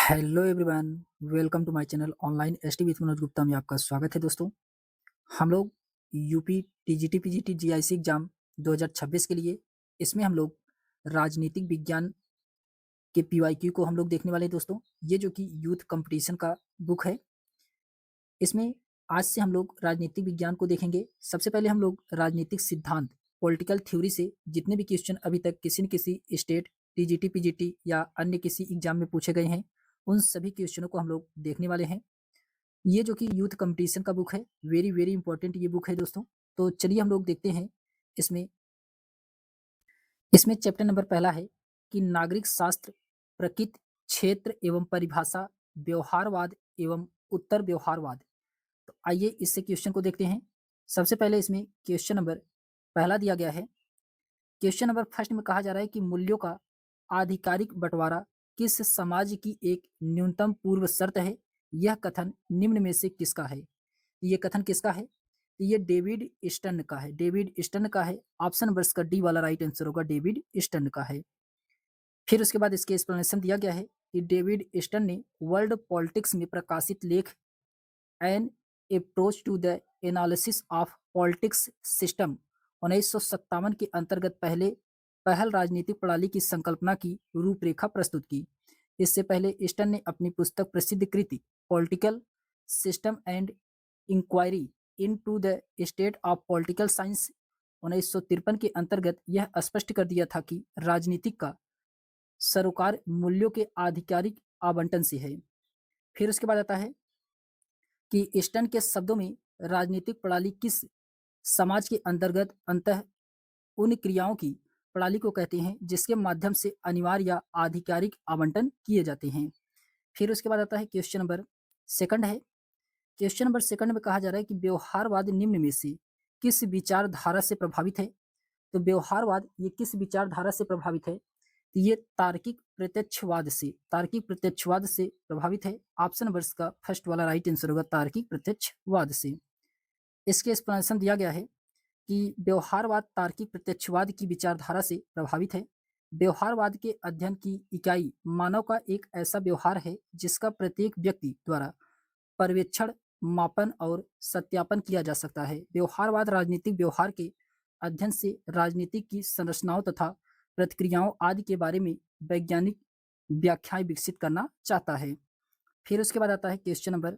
Hello everyone, welcome to my channel online ST with Manoj Gupta में आपका स्वागत है दोस्तों। हम लोग UP TGT PGT GIC exam 2026 के लिए इसमें हम लोग राजनीतिक विज्ञान के पीवाईक्यू को हम लोग देखने वाले हैं दोस्तों। ये जो कि यूथ कंपटीशन का बुक है, इसमें आज से हम लोग राजनीतिक विज्ञान को देखेंगे। सबसे पहले हम लोग राजनीतिक सिद्धांत पॉलिटिकल थ्योरी से जितने भी क्वेश्चन अभी तक किसी न किसी स्टेट टीजीटी पीजीटी या अन्य किसी एग्जाम में पूछे गए हैं, उन सभी क्वेश्चनों को हम लोग देखने वाले हैं। ये जो कि यूथ कंपटीशन का बुक है, वेरी वेरी इंपॉर्टेंट ये बुक है दोस्तों। तो चलिए हम लोग देखते हैं। इसमें इसमें चैप्टर नंबर पहला है कि नागरिक शास्त्र, प्रकृति, क्षेत्र एवं परिभाषा, व्यवहारवाद एवं उत्तर व्यवहारवाद। तो आइए इससे क्वेश्चन को देखते हैं। सबसे पहले इसमें क्वेश्चन नंबर पहला दिया गया है। क्वेश्चन नंबर फर्स्ट में कहा जा रहा है कि मूल्यों का आधिकारिक बंटवारा किस समाज की एक न्यूनतम पूर्व शर्त है? यह कथन निम्न में से किसका है? ये कथन किसका है? ये डेविड स्टर्न का है। डेविड स्टर्न का है। ऑप्शन नंबर का डी वाला राइट आंसर होगा, डेविड स्टर्न का है। फिर उसके बाद इसके एक्सप्लेनेशन दिया गया है कि डेविड स्टर्न ने वर्ल्ड पॉलिटिक्स में प्रकाशित लेख an approach to the analysis of politics system 1957 के अंतर्गत पहल राजनीतिक प्रणाली की संकल्पना की रूपरेखा प्रस्तुत की। इससे पहले ईस्टर्न ने अपनी पुस्तक प्रसिद्ध कृति political system and inquiry into the state of political science 1953 के अंतर्गत यह स्पष्ट कर दिया था कि राजनीतिक का सरोकार मूल्यों के आधिकारिक आवंटन से है। फिर उसके बाद आता है कि ईस्टर्न के शब्दों में राजनीतिक प्रणाली किस समाज के अंतर्गत अंतः उन क्रियाओं की प्रणाली को कहते हैं जिसके माध्यम से अनिवार्य या आधिकारिक आवंटन किए जाते हैं। फिर उसके बाद आता है क्वेश्चन नंबर सेकंड है। क्वेश्चन नंबर सेकंड में कहा जा रहा है कि व्यवहारवाद निम्न में से किस विचारधारा से प्रभावित है? तो व्यवहारवाद ये किस विचारधारा से प्रभावित है? तो ये तार्किक प्रत्यक्षवाद से प्रभावित है। ऑप्शन नंबर का फर्स्ट वाला राइट आंसर होगा, तार्किक प्रत्यक्षवाद से। इसके एक्सप्लेनेशन दिया गया है कि व्यवहारवाद तार्किक प्रत्यक्षवाद की विचारधारा से प्रभावित है। व्यवहारवाद के अध्ययन की इकाई मानव का एक ऐसा व्यवहार है जिसका प्रत्येक व्यक्ति द्वारा पर्यवेक्षण, मापन और सत्यापन किया जा सकता है। व्यवहारवाद राजनीतिक व्यवहार के अध्ययन से राजनीतिक की संरचनाओं तथा प्रतिक्रियाओं आदि के बारे में वैज्ञानिक व्याख्याएं विकसित करना चाहता है। फिर उसके बाद आता है क्वेश्चन नंबर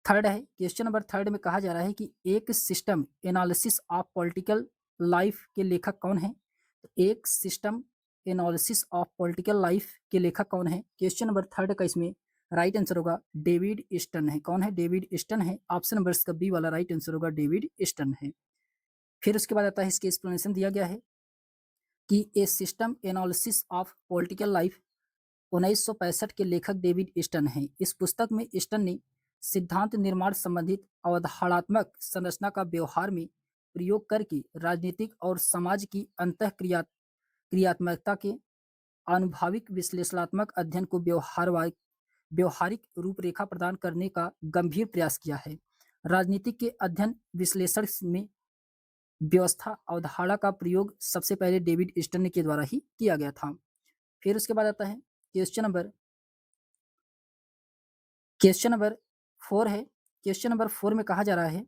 थर्ड है। क्वेश्चन नंबर थर्ड में कहा जा रहा है कि एक system analysis of political life के लेखक कौन है? तो एक system analysis of political life के लेखक कौन है? क्वेश्चन नंबर थर्ड का इसमें राइट आंसर होगा डेविड ईस्टर्न है। कौन है? डेविड ईस्टर्न है। ऑप्शन नंबर का बी वाला राइट आंसर होगा, डेविड ईस्टर्न है। फिर उसके बाद आता है इसके एक्सप्लेनेशन दिया गया है कि a system analysis of political life 1965 के लेखक डेविड ईस्टर्न हैं। इस पुस्तक में ईस्टर्न ने सिद्धांत निर्माण संबंधित अवधारणात्मक संरचना का व्यवहार में प्रयोग करके राजनीतिक और समाज की क्रियात्मकता के आनुभाविक विश्लेषणात्मक अध्ययन को व्यवहारिक रूपरेखा प्रदान करने का गंभीर प्रयास किया है। राजनीतिक के अध्ययन विश्लेषण में व्यवस्था अवधारणा का प्रयोग सबसे पहले डेविड ईस्टर्न के द्वारा ही किया गया था। फिर उसके बाद आता है क्वेश्चन नंबर 4 है। क्वेश्चन नंबर 4 में कहा जा रहा है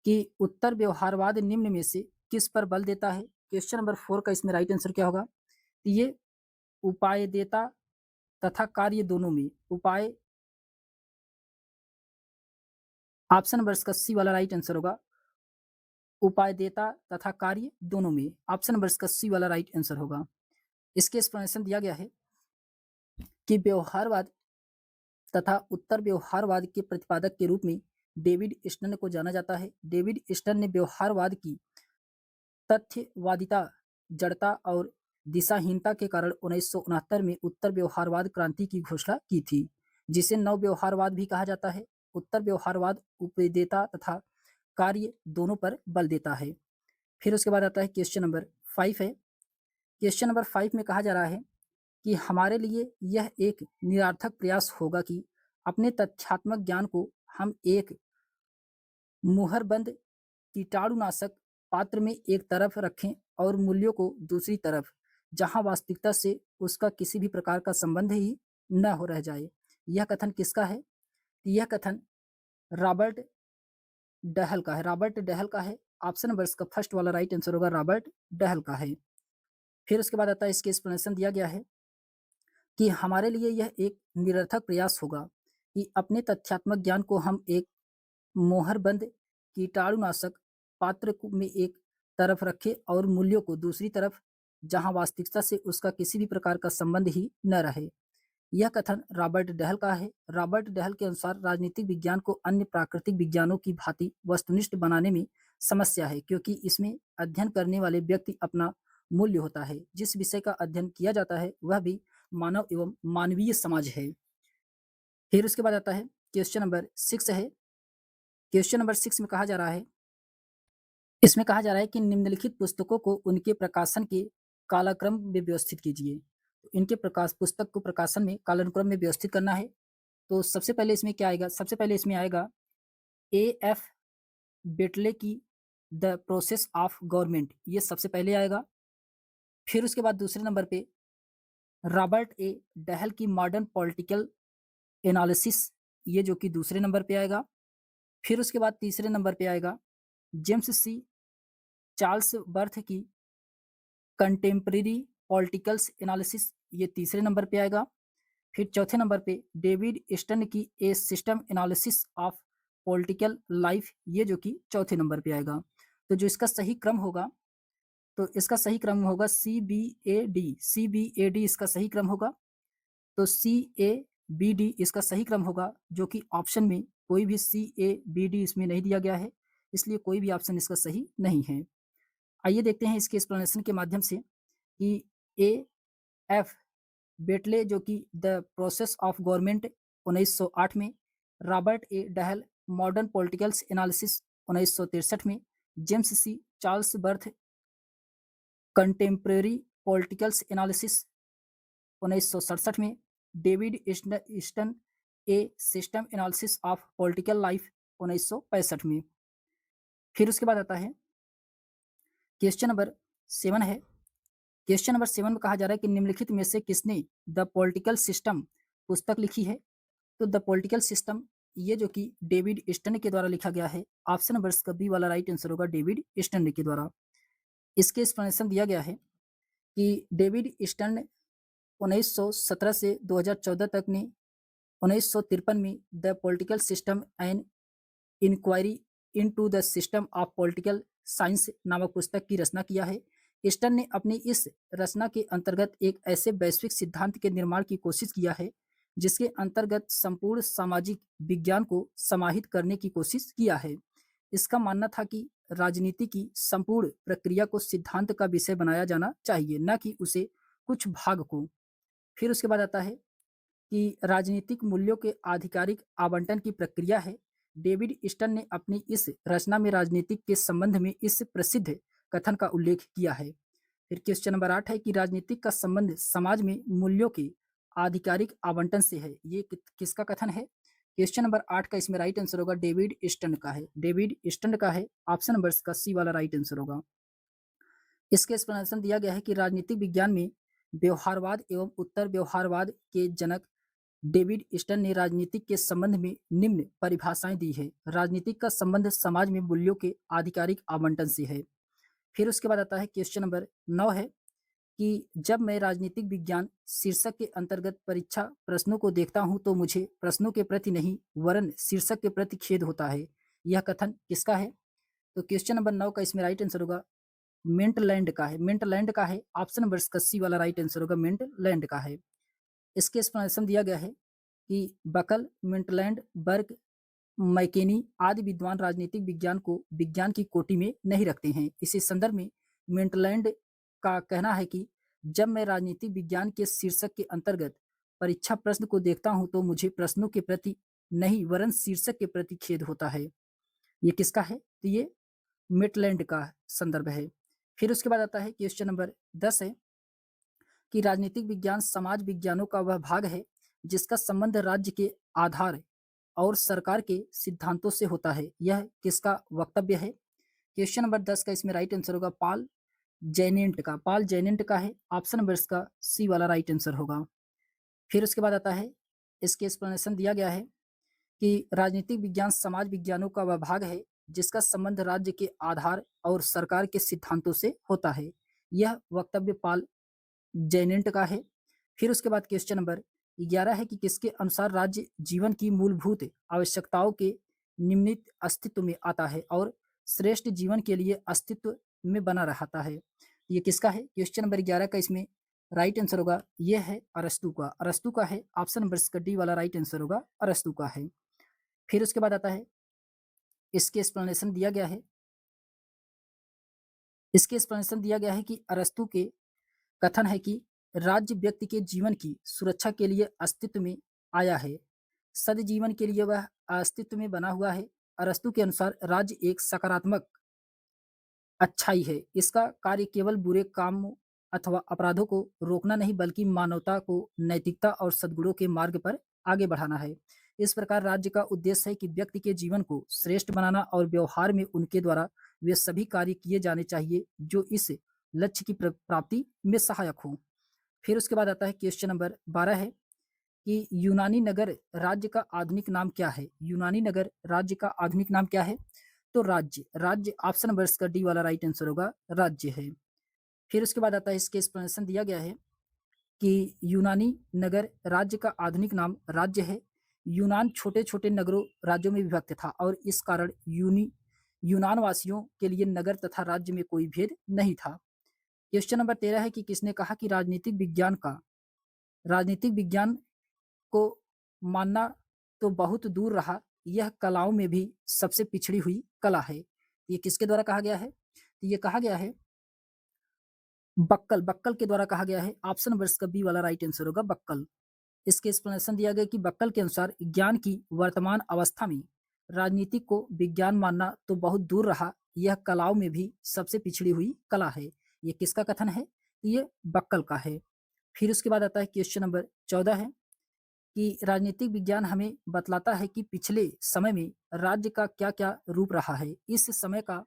कि उत्तर व्यवहारवाद निम्न में से किस पर बल देता है? क्वेश्चन नंबर 4 का इसमें राइट आंसर क्या होगा? ये उपायदेता तथा कार्य दोनों में ऑप्शन नंबर का सी वाला राइट आंसर होगा, उपायदेता तथा कार्य दोनों में। ऑप्शन नंबर का सी वाला राइट आंसर होगा। इसके एक्सप्लेनेशन दिया गया है कि व्यवहारवाद तथा उत्तर व्यवहारवाद के प्रतिपादक के रूप में डेविड ईस्टर्न को जाना जाता है। डेविड ईस्टर्न ने व्यवहारवाद की तथ्यवादिता, जड़ता और दिशाहीनता के कारण 1969 में उत्तर व्यवहारवाद क्रांति की घोषणा की थी, जिसे नव व्यवहारवाद भी कहा जाता है। उत्तर व्यवहारवाद उपदेयता तथा कार्य दोनों पर बल देता है। फिर उसके बाद आता है क्वेश्चन नंबर 5 है। क्वेश्चन नंबर 5 में कहा जा रहा है कि हमारे लिए यह एक निरर्थक प्रयास होगा कि अपने तथ्यात्मक ज्ञान को हम एक मुहरबंद कीटाणुनाशक पात्र में एक तरफ रखें और मूल्यों को दूसरी तरफ, जहां वास्तविकता से उसका किसी भी प्रकार का संबंध ही न हो रह जाए। यह कथन किसका है? यह कथन रॉबर्ट डहल का है। रॉबर्ट डहल का है। ऑप्शन नंबर इसका फर्स्ट वाला राइट आंसर होगा, रॉबर्ट डहल का है। फिर उसके बाद आता है, इसके एक्सप्लेनेशन दिया गया है कि हमारे लिए यह एक निरर्थक प्रयास होगा कि अपने तथ्यात्मक ज्ञान को हम एक मोहरबंद कीटाणुनाशक पात्र में एक तरफ रखें और मूल्यों को दूसरी तरफ, जहां वास्तविकता से उसका किसी भी प्रकार का संबंध ही न रहे। यह कथन रॉबर्ट डहल का है। रॉबर्ट डहल के अनुसार राजनीतिक विज्ञान को अन्य प्राकृतिक विज्ञानों की भांति वस्तुनिष्ठ बनाने में समस्या है, क्योंकि इसमें अध्ययन करने वाले व्यक्ति अपना मूल्य होता है। जिस विषय का अध्ययन किया जाता है वह भी मानव एवं मानवीय समाज है। फिर उसके बाद आता है, क्वेश्चन नंबर 6 है। क्वेश्चन नंबर 6 में कहा जा रहा है, इसमें कहा जा रहा है कि निम्नलिखित पुस्तकों को उनके प्रकाशन के कालक्रम में व्यवस्थित कीजिए। तो इनके पुस्तक को प्रकाशन में कालानुक्रम में व्यवस्थित करना है। तो सबसे पहले इसमें क्या आएगा? सबसे पहले इसमें आएगा एएफ बेटले की द प्रोसेस ऑफ गवर्नमेंट, ये सबसे पहले आएगा। फिर उसके बाद दूसरे नंबर पे रॉबर्ट ए डहल की मॉडर्न पॉलिटिकल एनालिसिस, ये जो कि दूसरे नंबर पे आएगा। फिर उसके बाद तीसरे नंबर पे आएगा जेम्स सी चार्ल्स बर्थ की कंटेम्प्रेरी पॉलिटिकल्स एनालिसिस, ये तीसरे नंबर पे आएगा। फिर चौथे नंबर पे डेविड ईस्टन की a system analysis of political life, ये जो कि चौथे नंबर पे आएगा। तो जो इसका सही क्रम होगा, तो इसका सही क्रम होगा C B A D. C B A D इसका सही क्रम होगा। तो सी ए बी डी इसका सही क्रम होगा, जो कि ऑप्शन में कोई भी सी ए बी डी इसमें नहीं दिया गया है, इसलिए कोई भी ऑप्शन इसका सही नहीं है। आइए देखते हैं इसके एक्सप्लेनेशन के माध्यम से कि ए एफ बेटले जो कि द प्रोसेस ऑफ गवर्नमेंट 1908 में, Robert A Dahl modern politicals analysis 1963 में, James C Charlesworth contemporary politicals analysis 1967 में, David Easton a system analysis of political life 1965 में। फिर उसके बाद आता है क्वेश्चन नंबर 7 है। क्वेश्चन नंबर 7 में कहा जा रहा है कि निम्नलिखित में से किसने द पॉलिटिकल सिस्टम पुस्तक लिखी है? तो द पॉलिटिकल सिस्टम, ये जो कि डेविड ईस्टन के द्वारा लिखा गया है। ऑप्शन नंबर इसका बी वाला राइट आंसर होगा, डेविड ईस्टन के द्वारा। इसके एक्सप्लेनेशन दिया गया है कि डेविड ईस्टन 1917 से 2014 तक ने 1953 में the political system and inquiry into the system of political science नामक पुस्तक की रचना किया है। ईस्टन ने अपनी इस रचना के अंतर्गत एक ऐसे वैश्विक सिद्धांत के निर्माण की कोशिश किया है जिसके अंतर्गत संपूर्ण सामाजिक विज्ञान को समाहित करने की कोशिश किया है। इसका मानना था कि राजनीति की संपूर्ण प्रक्रिया को सिद्धांत का विषय बनाया जाना चाहिए, न कि उसे कुछ भाग को। फिर उसके बाद आता है कि राजनीतिक मूल्यों के आधिकारिक आवंटन की प्रक्रिया है। डेविड ईस्टन ने अपनी इस रचना में राजनीतिक के संबंध में इस प्रसिद्ध कथन का उल्लेख किया है। फिर क्वेश्चन नंबर 8 है कि राजनीतिक का संबंध समाज में मूल्यों के आधिकारिक आवंटन से है, ये किसका कथन है? क्वेश्चन नंबर 8 का इसमें राइट आंसर होगा, डेविड ईस्टन का है। डेविड ईस्टन का है। ऑप्शन नंबर का सी वाला राइट आंसर होगा। इसके एक्सप्लेनेशन दिया गया है कि राजनीतिक विज्ञान में व्यवहारवाद एवं उत्तर व्यवहारवाद के जनक डेविड ईस्टन ने राजनीतिक के संबंध में निम्न परिभाषाएं दी है। राजनीतिक का संबंध समाज में मूल्यों के आधिकारिक आवंटन से है। फिर उसके बाद आता है क्वेश्चन नंबर 9 है कि जब मैं राजनीतिक विज्ञान शीर्षक के अंतर्गत परीक्षा प्रश्नों को देखता हूं तो मुझे प्रश्नों के प्रति नहीं वरन शीर्षक के प्रति खेद होता है। यह कथन किसका है? तो क्वेश्चन नंबर 9 का इसमें राइट आंसर होगा, मिंटलैंड का है। मिंटलैंड का है। ऑप्शन नंबर का सी वाला राइट आंसर होगा, मिंटलैंड का है। इसके एक्सप्लेनेशन दिया गया है कि बकल, मिंटलैंड, बर्ग, मैकेनी आदि विद्वान राजनीतिक विज्ञान को विज्ञान की कोटि में नहीं रखते हैं। इसी संदर्भ में मिंटलैंड का कहना है कि जब मैं राजनीतिक विज्ञान के शीर्षक के अंतर्गत परीक्षा प्रश्न को देखता हूं तो मुझे प्रश्नों के प्रति नहीं वरन शीर्षक के प्रति खेद होता है। ये किसका है? तो ये मिटलैंड का संदर्भ है। फिर उसके बाद आता है क्वेश्चन नंबर 10 है कि राजनीतिक विज्ञान समाज विज्ञानों का वह भाग है जिसका संबंध राज्य के आधार और सरकार के सिद्धांतों से होता है। यह किसका वक्तव्य है? क्वेश्चन नंबर 10 का इसमें राइट आंसर होगा पॉल जेनेंट का। पॉल जेनेंट का है। ऑप्शन नंबर इसका सी वाला राइट आंसर होगा। फिर उसके बाद आता है, इसके एक्सप्लेनेशन दिया गया है कि राजनीतिक विज्ञान समाज विज्ञानों का वह भाग है जिसका संबंध राज्य के आधार और सरकार के सिद्धांतों से होता है। यह वक्तव्य पाल जेनेंट का है। फिर उसके बाद क्वेश्चन नंबर 11 है कि किसके अनुसार राज्य जीवन की मूलभूत आवश्यकताओं के निम्नलिखित अस्तित्व में आता है और श्रेष्ठ जीवन के लिए अस्तित्व में बना रहता है। ये किसका है? क्वेश्चन नंबर 11 का इसमें राइट आंसर होगा, ये है अरस्तू का। अरस्तू का है, ऑप्शन नंबर इसका डी वाला राइट आंसर होगा, अरस्तू का है। फिर उसके बाद आता है, इसके एक्सप्लेनेशन दिया गया है, इसके एक्सप्लेनेशन दिया गया है कि अरस्तू के कथन है कि राज्य व्यक्ति के जीवन की सुरक्षा के लिए अस्तित्व में आया है, सदजीवन के लिए वह अस्तित्व में बना हुआ है। अरस्तू के अनुसार राज्य एक सकारात्मक अच्छाई है। इसका कार्य केवल बुरे कामों अथवा अपराधों को रोकना नहीं बल्कि मानवता को नैतिकता और सद्गुणों के मार्ग पर आगे बढ़ाना है। इस प्रकार राज्य का उद्देश्य है कि व्यक्ति के जीवन को श्रेष्ठ बनाना और व्यवहार में उनके द्वारा वे सभी कार्य किए जाने चाहिए जो इस लक्ष्य की प्राप्ति में सहायक हों। फिर उसके बाद आता है क्वेश्चन नंबर 12 है कि यूनानी नगर राज्य का आधुनिक नाम क्या है? यूनानी नगर राज्य का आधुनिक नाम क्या है? तो राज्य, राज्य ऑप्शन नंबर इसका डी वाला राइट आंसर होगा, राज्य है। फिर उसके बाद आता है, इसके एक्सप्लेनेशन दिया गया है कि यूनानी नगर राज्य का आधुनिक नाम राज्य है। यूनान छोटे-छोटे नगरों राज्यों में विभक्त था और इस कारण यूनान वासियों के लिए नगर तथा राज्य में कोई भेद नहीं था। क्वेश्चन नंबर 13 है कि किसने कहा कि राजनीतिक विज्ञान को मानना तो बहुत दूर रहा, यह कलाओं में भी सबसे पिछड़ी हुई कला है। ये किसके द्वारा कहा गया है? तो ये कहा गया है बक्कल, बक्कल के द्वारा कहा गया है। ऑप्शन नंबर इसका बी वाला राइट आंसर होगा, बक्कल। इसके एक्सप्लेनेशन दिया गया कि बक्कल के अनुसार ज्ञान की वर्तमान अवस्था में राजनीति को विज्ञान मानना तो बहुत दूर रहा, यह कलाओं में भी सबसे पिछड़ी हुई कला है। ये किसका कथन है? ये बक्कल का है। फिर उसके बाद आता है क्वेश्चन नंबर 14 है कि राजनीतिक विज्ञान हमें बतलाता है कि पिछले समय में राज्य का क्या-क्या रूप रहा है। इस समय का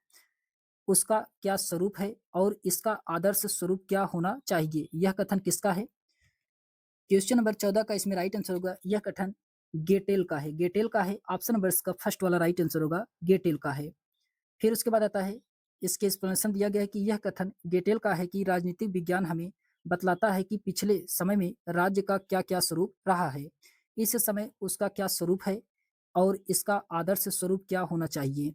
उसका क्या स्वरूप है और इसका आदर्श स्वरूप क्या होना चाहिए? यह कथन किसका है? क्वेश्चन नंबर 14 का इसमें राइट आंसर होगा, यह कथन गेटेल का है। गेटेल का है, ऑप्शन नंबर इसका फर्स्ट वाला राइट आंसर होगा, गेटेल का है। फिर उसके बाद आता है, इसके एक्सप्लेनेशन दिया गया है कि यह कथन गेटेल का है कि राजनीतिक विज्ञान हमें बतलाता है कि पिछले समय में राज्य का क्या-क्या स्वरूप रहा है, इस समय उसका क्या स्वरूप है और इसका आदर्श स्वरूप क्या होना चाहिए।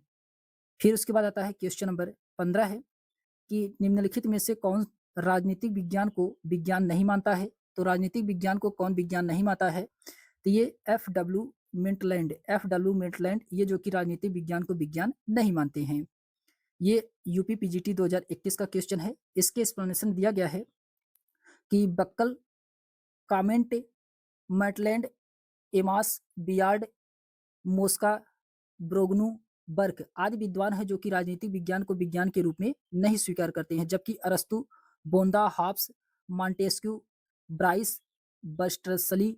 फिर उसके बाद आता है क्वेश्चन नंबर 15 है कि निम्नलिखित में से कौन राजनीतिक विज्ञान को विज्ञान नहीं मानता है? तो राजनीतिक विज्ञान को कौन विज्ञान नहीं मानता है? तो ये एफ डब्ल्यू मिंटलैंड, ये जो कि राजनीतिक विज्ञान को विज्ञान नहीं मानते हैं। ये यूपी पीजीटी 2021 का क्वेश्चन है। इसके एक्सप्लेनेशन दिया गया है कि Buckle, Comte, Maitland, Amos, Beard, Mosca, Brogan, Burke आदि विद्वान हैं जो कि राजनीतिक विज्ञान को विज्ञान के रूप में नहीं स्वीकार करते हैं, जबकि अरस्तु, बोंदा, हॉब्स, मॉन्टेस्क्यू, ब्राइस, बर्टसली,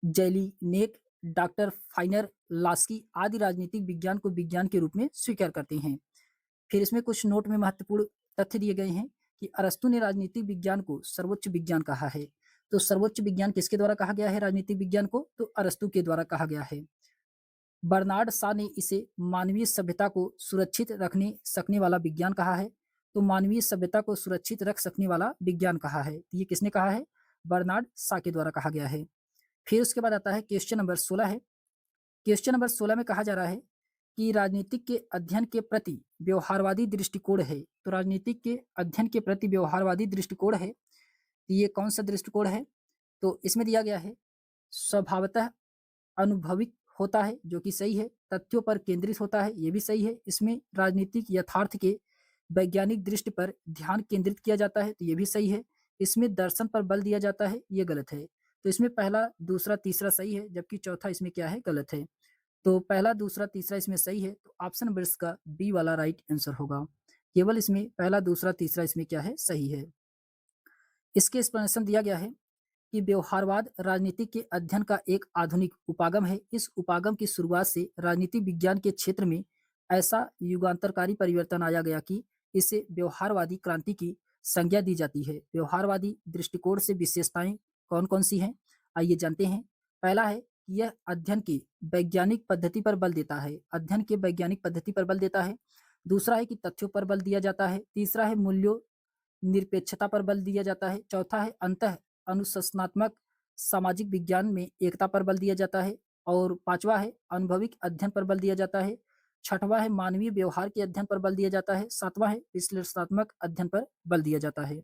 जेलिनेक, डॉक्टर फाइनर, लास्की आदि राजनीतिक विज्ञान को विज्ञान के रूप में स्वीकार करते हैं। फिर इसमें कुछ नोट में महत्वपूर्ण तथ्य दिए गए हैं कि अरस्तु ने राजनीतिक विज्ञान को सर्वोच्च विज्ञान कहा है। तो सर्वोच्च विज्ञान किसके द्वारा कहा गया है राजनीतिक विज्ञान को? तो अरस्तु के द्वारा कहा गया है। बर्नार्ड शॉ ने इसे मानवीय सभ्यता को सुरक्षित रखने सकने वाला विज्ञान कहा है। तो मानवीय सभ्यता को सुरक्षित रख सकने वाला विज्ञान कहा है। तो ये किसने कहा है? बर्नार्ड शॉ के द्वारा कहा गया है। फिर उसके बाद आता है क्वेश्चन नंबर 16 है। क्वेश्चन नंबर 16 में कहा जा रहा है कि राजनीतिक के अध्ययन के प्रति व्यवहारवादी दृष्टिकोण है। तो राजनीतिक के अध्ययन के प्रति व्यवहारवादी दृष्टिकोण है। ये कौन सा दृष्टिकोण है? तो इसमें दिया गया है स्वभावतः अनुभविक होता है, जो कि सही है। तथ्यों पर केंद्रित होता है, ये भी सही है। इसमें राजनीतिक यथार्थ के वैज्ञानिक दृष्टि पर ध्यान केंद्रित किया जाता है, तो ये भी सही है। इसमें दर्शन पर बल दिया जाता है, ये गलत है। तो इसमें पहला, दूसरा, तीसरा सही है, जबकि चौथा इसमें क्या है? गलत है। तो पहला, दूसरा, तीसरा इसमें सही है, तो ऑप्शन नंबर इसका बी वाला राइट आंसर होगा। केवल इसमें पहला, दूसरा, तीसरा इसमें क्या है? सही है। इसके एक्सप्लेनेशन दिया गया है कि व्यवहारवाद राजनीति के अध्ययन का एक आधुनिक उपागम है। इस उपागम की शुरुआत से राजनीति विज्ञान के क्षेत्र में ऐसा युगांतरकारी परिवर्तन आया गया कि इसे व्यवहारवादी क्रांति की संज्ञा दी जाती है। व्यवहारवादी दृष्टिकोण से विशेषताएं कौन-कौन सी हैं? आइए जानते हैं। पहला है कि यह अध्ययन की वैज्ञानिक पद्धति पर बल देता है, अध्ययन के वैज्ञानिक पद्धति पर बल देता है। दूसरा है कि तथ्यों पर बल दिया जाता है। तीसरा है मूल्यों निरपेक्षता पर बल दिया जाता है। चौथा है अंतः अनुशासनात्मक सामाजिक विज्ञान में एकता पर बल दिया जाता है। और पांचवा है अनुभविक अध्ययन पर बल दिया जाता है। छठवां है मानवीय व्यवहार के अध्ययन पर बल दिया जाता है। सातवां है विश्लेषणात्मक अध्ययन पर बल दिया जाता है।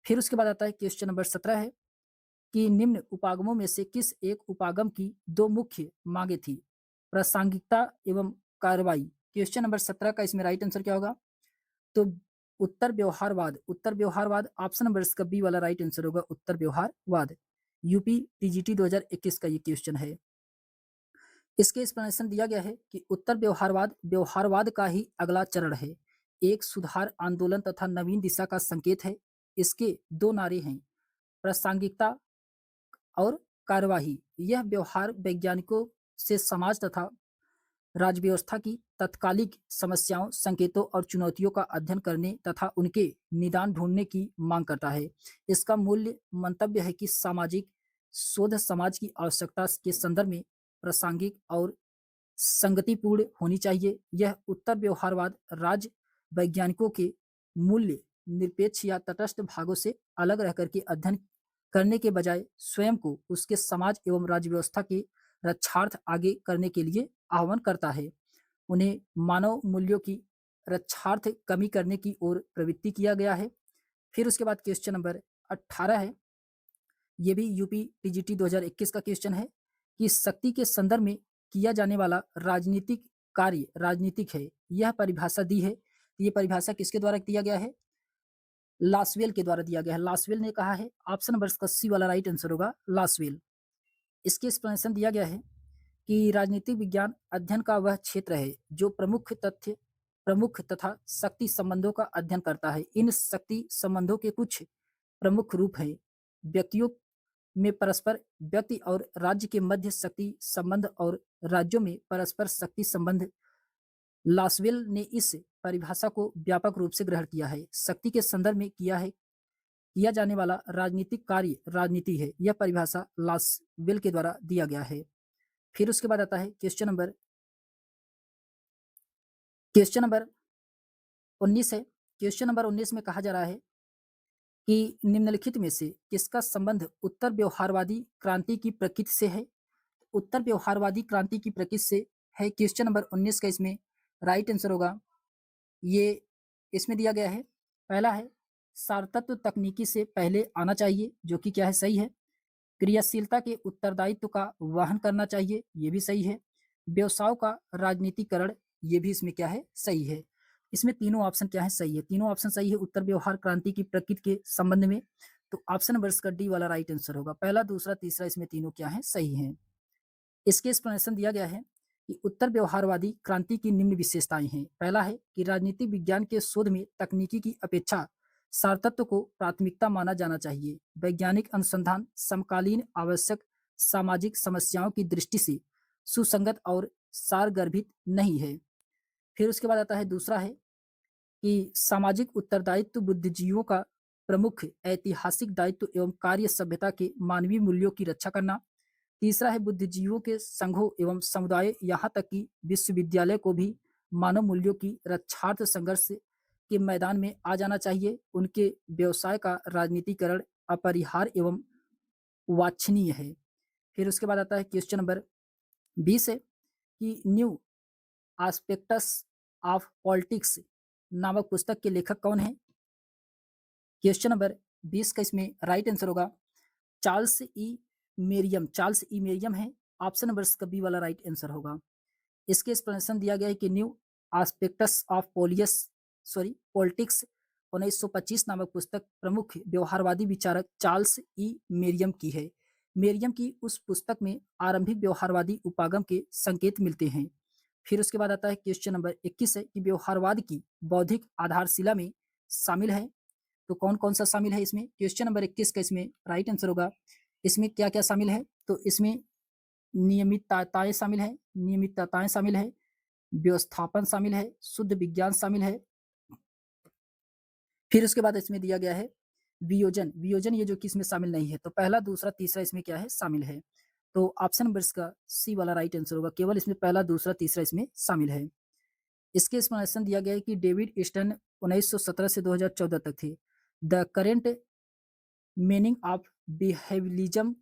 फिर उसके बाद आता है क्वेश्चन नंबर 17 है कि निम्न उपागमों में से किस एक उपागम की दो मुख्य मांगे थी? प्रासंगिकता एवं कार्रवाई। क्वेश्चन नंबर 17 का इसमें राइट आंसर क्या होगा? तो उत्तर व्यवहारवाद ऑप्शन नंबर इसका बी वाला राइट आंसर होगा, उत्तर व्यवहारवाद। यूपी टीजीटी 2021 का ये क्वेश्चन है। इसके एक्सप्लेनेशन दिया गया है कि उत्तर व्यवहारवाद का ही अगला चरण है, एक सुधार आंदोलन तथा नवीन दिशा का संकेत है। इसके दो नारे हैं, प्रासंगिकता और कार्यवाही। यह व्यवहार वैज्ञानिकों से समाज तथा राज्य की तत्कालिक समस्याओं, संकेतों और चुनौतियों का अध्ययन करने तथा उनके निदान ढूंढने की मांग करता है। इसका मूल्य मंतव्य है कि सामाजिक शोध समाज की आवश्यकता के संदर्भ में प्रासंगिक और संगतिपूर्ण होनी चाहिए। यह उत्तर व्यवहारवाद राज्य वैज्ञानिकों के मूल्य निरपेक्ष या तटस्थ भागों से अलग रह करके अध्ययन करने के बजाय स्वयं को उसके समाज एवं राज्य व्यवस्था के रक्षार्थ आगे करने के लिए आह्वान करता है। उन्हें मानव मूल्यों की रक्षार्थ कमी करने की ओर प्रवृत्ति किया गया है। फिर उसके बाद क्वेश्चन नंबर 18 है, ये भी यूपी टीजीटी 2021 का क्वेश्चन है कि शक्ति के संदर्भ में किया जाने वाला राजनीतिक कार्य राजनीतिक है। यह परिभाषा दी है, ये परिभाषा किसके द्वारा दिया गया है? लासवेल के द्वारा दिया गया है। लासवेल ने कहा है, ऑप्शन नंबर इसका सी वाला राइट आंसर होगा, लासवेल। इसके एक्सप्लेनेशन दिया गया है कि राजनीतिक विज्ञान अध्ययन का वह क्षेत्र है जो प्रमुख तथा शक्ति संबंधों का अध्ययन करता है। इन शक्ति संबंधों के कुछ प्रमुख रूप हैं, व्यक्तियों में परस्पर, व्यक्ति और राज्य के मध्य शक्ति संबंध और राज्यों में परस्पर शक्ति संबंध। लासवेल ने इस परिभाषा को व्यापक रूप से ग्रहण किया है। शक्ति के संदर्भ में किया जाने वाला राजनीतिक कार्य राजनीति है। यह परिभाषा लासवेल के द्वारा दिया गया है। फिर उसके बाद आता है क्वेश्चन नंबर 19 है। क्वेश्चन नंबर 19 में कहा जा रहा है कि निम्नलिखित में से किसका संबंध उत्तर व्यवहारवादी क्रांति की प्रकृति से है? उत्तर व्यवहारवादी क्रांति की प्रकृति से है। क्वेश्चन नंबर 19 का इसमें राइट आंसर होगा, ये इसमें दिया गया है। पहला है सारतत्व तकनीकी से पहले आना चाहिए, जो कि क्या है? सही है। क्रियाशीलता के उत्तरदायित्व का वहन करना चाहिए, ये भी सही है। व्यवसायों का राजनीतिकरण, ये भी इसमें क्या है? सही है। इसमें तीनों ऑप्शन क्या है? सही है। तीनों ऑप्शन सही है उत्तर व्यवहार क्रांति की प्रकृति के संबंध में। तो ऑप्शन नंबर इसका डी वाला राइट आंसर होगा। पहला, दूसरा, तीसरा, इसमें तीनों क्या है? सही है। इसके एक्सप्लेनेशन दिया गया है कि उत्तर व्यवहारवादी क्रांति की निम्न विशेषताएं हैं। पहला है कि राजनीतिक विज्ञान के शोध में तकनीकी की अपेक्षा सारतत्व को प्राथमिकता माना जाना चाहिए। वैज्ञानिक अनुसंधान समकालीन आवश्यक सामाजिक समस्याओं की दृष्टि से सुसंगत और सारगर्भित नहीं है। फिर उसके बाद आता है, दूसरा है कि सामाजिक उत्तरदायित्व बुद्धिजीवियों का प्रमुख ऐतिहासिक दायित्व एवं कार्य सभ्यता के मानवीय मूल्यों की रक्षा करना। तीसरा है बुद्धिजीवियों के संघों एवं समुदाय, यहाँ तक कि विश्वविद्यालय को भी मानव मूल्यों की रक्षार्थ संघर्ष के मैदान में आ जाना चाहिए। उनके व्यवसाय का राजनीतिकरण अपरिहार्य एवं वांछनीय है। फिर उसके बाद आता है क्वेश्चन नंबर 20 है कि न्यू आस्पेक्टस ऑफ पॉलिटिक्स नामक पुस्तक के लेखक कौन है? क्वेश्चन नंबर 20 का इसमें राइट आंसर होगा चार्ल्स ई मेरियम है। ऑप्शन नंबर इसका बी वाला राइट आंसर होगा। इसके एक्सप्लेनेशन दिया गया है कि न्यू आस्पेक्टस ऑफ पॉलिटिक्स 1925 नामक पुस्तक प्रमुख व्यवहारवादी विचारक चार्ल्स ई मेरियम की है। मेरियम की उस पुस्तक में आरंभिक व्यवहारवादी उपागम के संकेत मिलते हैं। फिर उसके बाद आता है क्वेश्चन नंबर 21 है कि व्यवहारवाद की बौद्धिक आधारशिला में शामिल है। तो कौन कौन सा शामिल है इसमें? क्वेश्चन नंबर 21 का इसमें राइट आंसर होगा। इसमें क्या क्या शामिल है? तो इसमें नियमितताएं शामिल है, व्यवस्थापन शामिल है, शुद्ध विज्ञान शामिल है। फिर उसके बाद इसमें दिया गया है वियोजन ये जो कि इसमें शामिल नहीं है, तो पहला, दूसरा, तीसरा इसमें क्या है, शामिल है। तो ऑप्शन नंबर इसका सी वाला राइट आंसर होगा, केवल इसमें पहला, दूसरा, तीसरा इसमें शामिल है। इसके एक्सप्लेनेशन दिया गया है कि डेविड ईस्टन 1917 से 2014 तक थे। The current meaning of behaviourism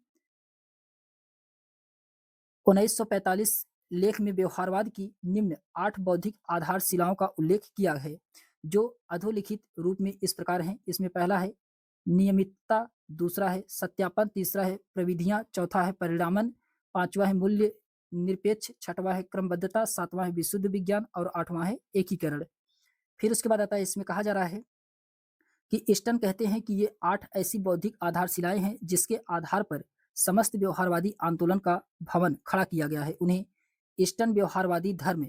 1945 लेख में व्यवहारवाद की निम्न 8 बौद्धिक आधारशिलाओं का उल्लेख किया है, जो अधोलिखित रूप में इस प्रकार हैं। इसमें पहला है नियमितता, दूसरा है सत्यापन, तीसरा है प्रविधियां, चौथा है परिणामन, पांचवा है मूल्य निरपेक्ष, छठवां है क्रमबद्धता, सातवां है विशुद्ध विज्ञान और आठवां है एकीकरण। फिर उसके बाद आता है, इसमें कहा जा रहा है कि ईस्टन कहते हैं कि ये 8 ऐसी बौद्धिक आधारशिलाएं हैं जिसके आधार पर समस्त व्यवहारवादी आंदोलन का भवन खड़ा किया गया है। उन्हें ईस्टर्न व्यवहारवादी धर्म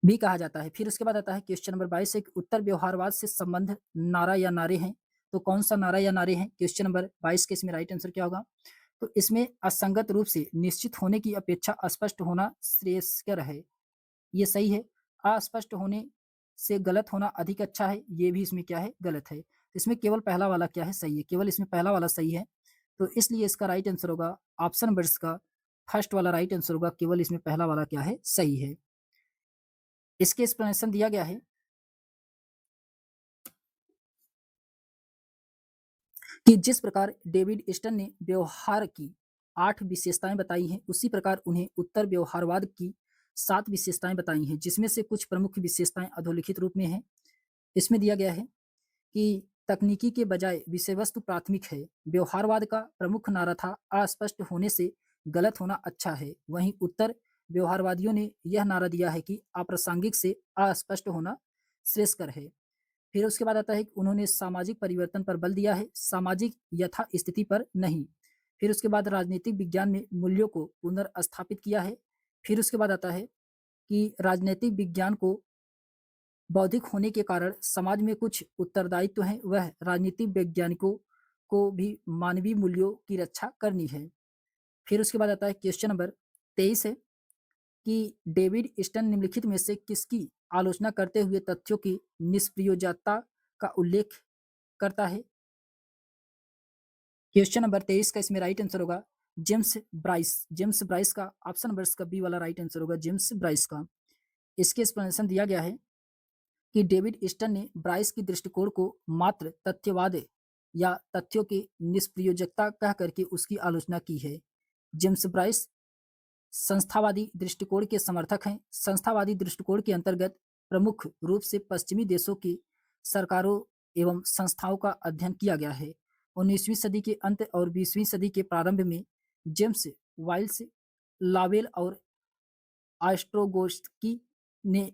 भी कहा जाता है। फिर उसके बाद आता है क्वेश्चन नंबर 22 है, उत्तर व्यवहारवाद से संबंध नारा या नारे हैं, तो कौन सा नारा या नारे हैं? क्वेश्चन नंबर 22 के इसमें राइट आंसर क्या होगा? तो इसमें असंगत रूप से निश्चित होने की अपेक्षा स्पष्ट होना श्रेयस्कर है, ये सही है। अस्पष्ट होने से गलत होना अधिक अच्छा है, ये भी इसमें क्या है, गलत है। इसमें केवल पहला वाला क्या है, सही है, केवल इसमें पहला वाला सही है। तो इसलिए इसका राइट आंसर होगा ऑप्शन नंबर का फर्स्ट वाला राइट आंसर होगा, केवल इसमें पहला वाला क्या है, सही है। इसके एक्सप्लेनेशन दिया गया है कि जिस प्रकार डेविड ईस्टन ने व्यवहार की 8 विशेषताएं बताई हैं, उसी प्रकार उन्हें उत्तर व्यवहारवाद की 7 विशेषताएं बताई हैं, जिसमें से कुछ प्रमुख विशेषताएं अधोलिखित रूप में हैं। इसमें दिया गया है कि तकनीकी के बजाय विषय वस्तु प्राथमिक है। व्यवहारवाद का प्रमुख नारा था अस्पष्ट होने से गलत होना अच्छा है। वहीं उत्तर व्यवहारवादियों ने यह नारा दिया है कि अप्रासंगिक से अस्पष्ट होना श्रेयस्कर है। फिर उसके बाद आता है कि उन्होंने सामाजिक परिवर्तन पर बल दिया है, सामाजिक यथा स्थिति पर नहीं। फिर उसके बाद राजनीतिक विज्ञान में मूल्यों को पुनर्स्थापित किया है। फिर उसके बाद आता है कि राजनीतिक विज्ञान को बौद्धिक होने के कारण समाज में कुछ उत्तरदायित्व हैं, वह राजनीतिक वैज्ञानिकों को भी मानवीय मूल्यों की रक्षा करनी है। फिर उसके बाद आता है क्वेश्चन नंबर 23 है कि डेविड ईस्टन निम्नलिखित में से किसकी आलोचना करते हुए तथ्यों की निष्प्रयोजकता का उल्लेख करता है? क्वेश्चन नंबर 23 का इसमें राइट आंसर होगा जेम्स ब्राइस। जेम्स ब्राइस का ऑप्शन नंबर का बी वाला राइट आंसर होगा, जेम्स ब्राइस का। इसके एक्सप्लेनेशन दिया गया है कि डेविड ईस्टन ने ब्राइस की दृष्टिकोण को मात्र तथ्यवाद या तथ्यों की निष्प्रयोजकता कह करके उसकी आलोचना की है। जेम्स ब्राइस संस्थावादी दृष्टिकोण के समर्थक हैं। संस्थावादी दृष्टिकोण के अंतर्गत प्रमुख रूप से पश्चिमी देशों की सरकारों एवं संस्थाओं का अध्ययन किया गया है। 19वीं सदी के अंत और 20वीं सदी के प्रारंभ में जेम्स वाइल्स, लावेल और आस्ट्रोगोस्की ने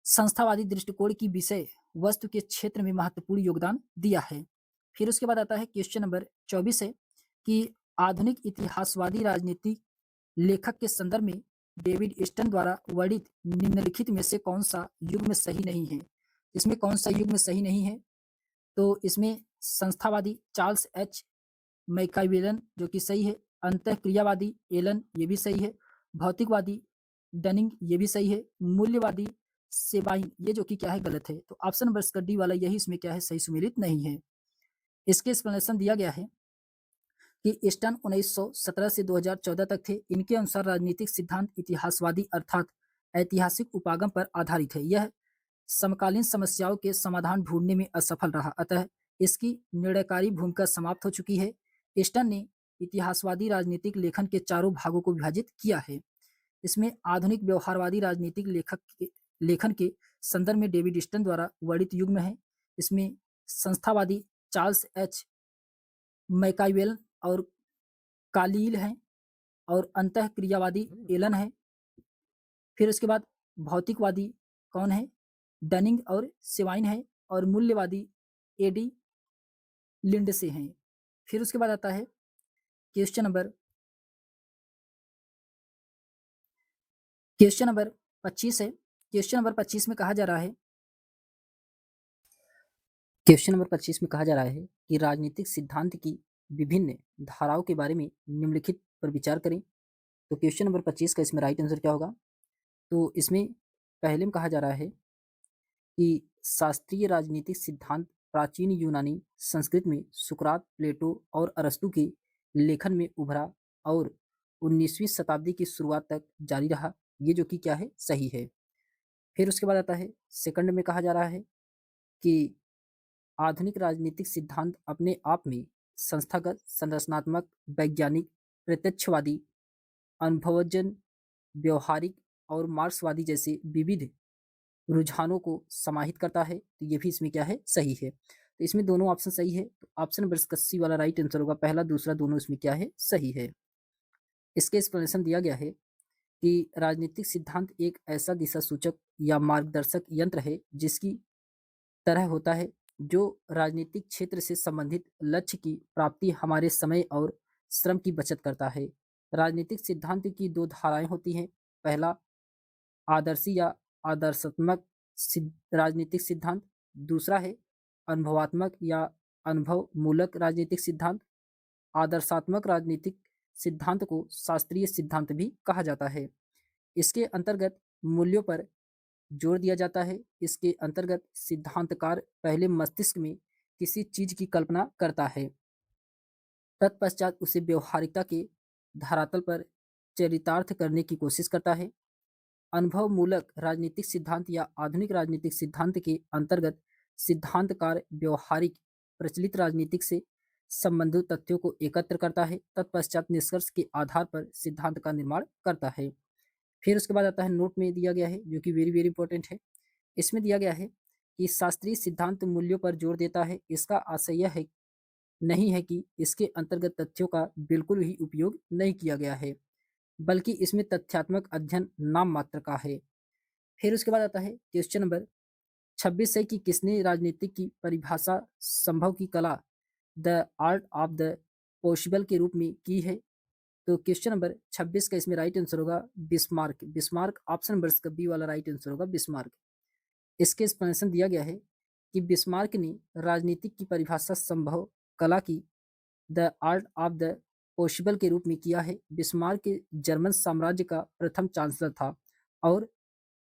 संस्थावादी दृष्टिकोण की विषय वस्तु के क्षेत्र में महत्वपूर्ण योगदान दिया है। फिर उसके बाद आता है क्वेश्चन नंबर 24 है कि आधुनिक इतिहासवादी राजनीति लेखक के संदर्भ में डेविड ईस्टन द्वारा वर्णित निम्नलिखित में से कौन सा युग में सही नहीं है? इसमें कौन सा युग में सही नहीं है? तो इसमें संस्थावादी चार्ल्स एच मैकाइवेलन जो कि सही है, अंतःक्रियावादी एलन ये भी सही है, भौतिकवादी डनिंग ये भी सही है, मूल्यवादी सेबाइन ये जो कि क्या है, गलत है। तो ऑप्शन नंबर इसका डी वाला यही इसमें क्या है, सही सुमेलित नहीं है। इसके एक्सप्लेनेशन दिया गया है कि ईस्टन 1917 से 2014 तक थे। इनके अनुसार राजनीतिक सिद्धांत इतिहासवादी अर्थात ऐतिहासिक उपागम पर आधारित है। यह समकालीन समस्याओं के समाधान ढूंढने में असफल रहा, अतः इसकी निर्णयकारी भूमिका समाप्त हो चुकी है। ईस्टन ने इतिहासवादी राजनीतिक लेखन के चारों भागों को विभाजित किया है। इसमें आधुनिक व्यवहारवादी राजनीतिक लेखन के संदर्भ में डेविड ईस्टन द्वारा वर्णित युग्म है। इसमें संस्थावादी चार्ल्स एच मैकाइवेल और कालील हैं और अंतःक्रियावादी एलन है। फिर उसके बाद भौतिकवादी कौन है, डनिंग और सेवाइन है, और मूल्यवादी एडी लिंडसे हैं। फिर उसके बाद आता है क्वेश्चन नंबर 25 है। क्वेश्चन नंबर 25 में कहा जा रहा है कि राजनीतिक सिद्धांत की विभिन्न धाराओं के बारे में निम्नलिखित पर विचार करें। तो क्वेश्चन नंबर 25 का इसमें राइट आंसर क्या होगा? तो इसमें पहले में कहा जा रहा है कि शास्त्रीय राजनीतिक सिद्धांत प्राचीन यूनानी संस्कृत में सुकरात, प्लेटो और अरस्तु के लेखन में उभरा और 19वीं शताब्दी की शुरुआत तक जारी रहा। ये जो कि क्या है, सही है। फिर उसके बाद आता है सेकंड में कहा जा रहा है कि आधुनिक राजनीतिक सिद्धांत अपने आप में संस्थागत, संरचनात्मक, वैज्ञानिक, प्रत्यक्षवादी, अनुभवजन, व्यवहारिक और मार्क्सवादी जैसे विविध रुझानों को समाहित करता है। तो ये भी इसमें क्या है, सही है। तो इसमें दोनों ऑप्शन सही है। तो ऑप्शन नंबर सी वाला राइट आंसर होगा। पहला दूसरा दोनों इसमें क्या है, सही है। इसके एक्सप्लेनेशन दिया गया है कि राजनीतिक सिद्धांत एक ऐसा दिशा सूचक या मार्गदर्शक यंत्र है जिसकी तरह होता है जो राजनीतिक क्षेत्र से संबंधित लक्ष्य की प्राप्ति, हमारे समय और श्रम की बचत करता है। राजनीतिक सिद्धांत की दो धाराएं होती हैं। पहला आदर्शी या आदर्शात्मक राजनीतिक सिद्धांत, दूसरा है अनुभवात्मक या अनुभव मूलक राजनीतिक सिद्धांत। आदर्शात्मक राजनीतिक सिद्धांत को शास्त्रीय सिद्धांत भी कहा जाता है। इसके अंतर्गत मूल्यों पर जोर दिया जाता है। इसके अंतर्गत सिद्धांतकार पहले मस्तिष्क में किसी चीज की कल्पना करता है, तत्पश्चात उसे व्यवहारिकता के धरातल पर चरितार्थ करने की कोशिश करता है। अनुभव मूलक राजनीतिक सिद्धांत या आधुनिक राजनीतिक सिद्धांत के अंतर्गत सिद्धांतकार व्यवहारिक प्रचलित राजनीतिक से संबंधित तथ्यों को एकत्र करता है, तत्पश्चात निष्कर्ष के आधार पर सिद्धांत का निर्माण करता है। फिर उसके बाद आता है नोट में दिया गया है जो कि वेरी वेरी इंपॉर्टेंट है। इसमें दिया गया है कि शास्त्रीय सिद्धांत मूल्यों पर जोर देता है। इसका आशय यह है नहीं है कि इसके अंतर्गत तथ्यों का बिल्कुल ही उपयोग नहीं किया गया है, बल्कि इसमें तथ्यात्मक अध्ययन नाम मात्र का है। फिर उसके बाद आता है क्वेश्चन नंबर 26 है कि किसने राजनीति की परिभाषा संभव की कला, the art of the possible के रूप में की है। तो क्वेश्चन नंबर 26 का इसमें राइट आंसर होगा बिस्मार्क। बिस्मार्क ऑप्शन नंबर इसका बी वाला राइट आंसर होगा, बिस्मार्क। इसके एक्सप्लेनेशन दिया गया है कि बिस्मार्क ने राजनीतिक की परिभाषा संभव कला की, the art of the possible के रूप में किया है। बिस्मार्क जर्मन साम्राज्य का प्रथम चांसलर था और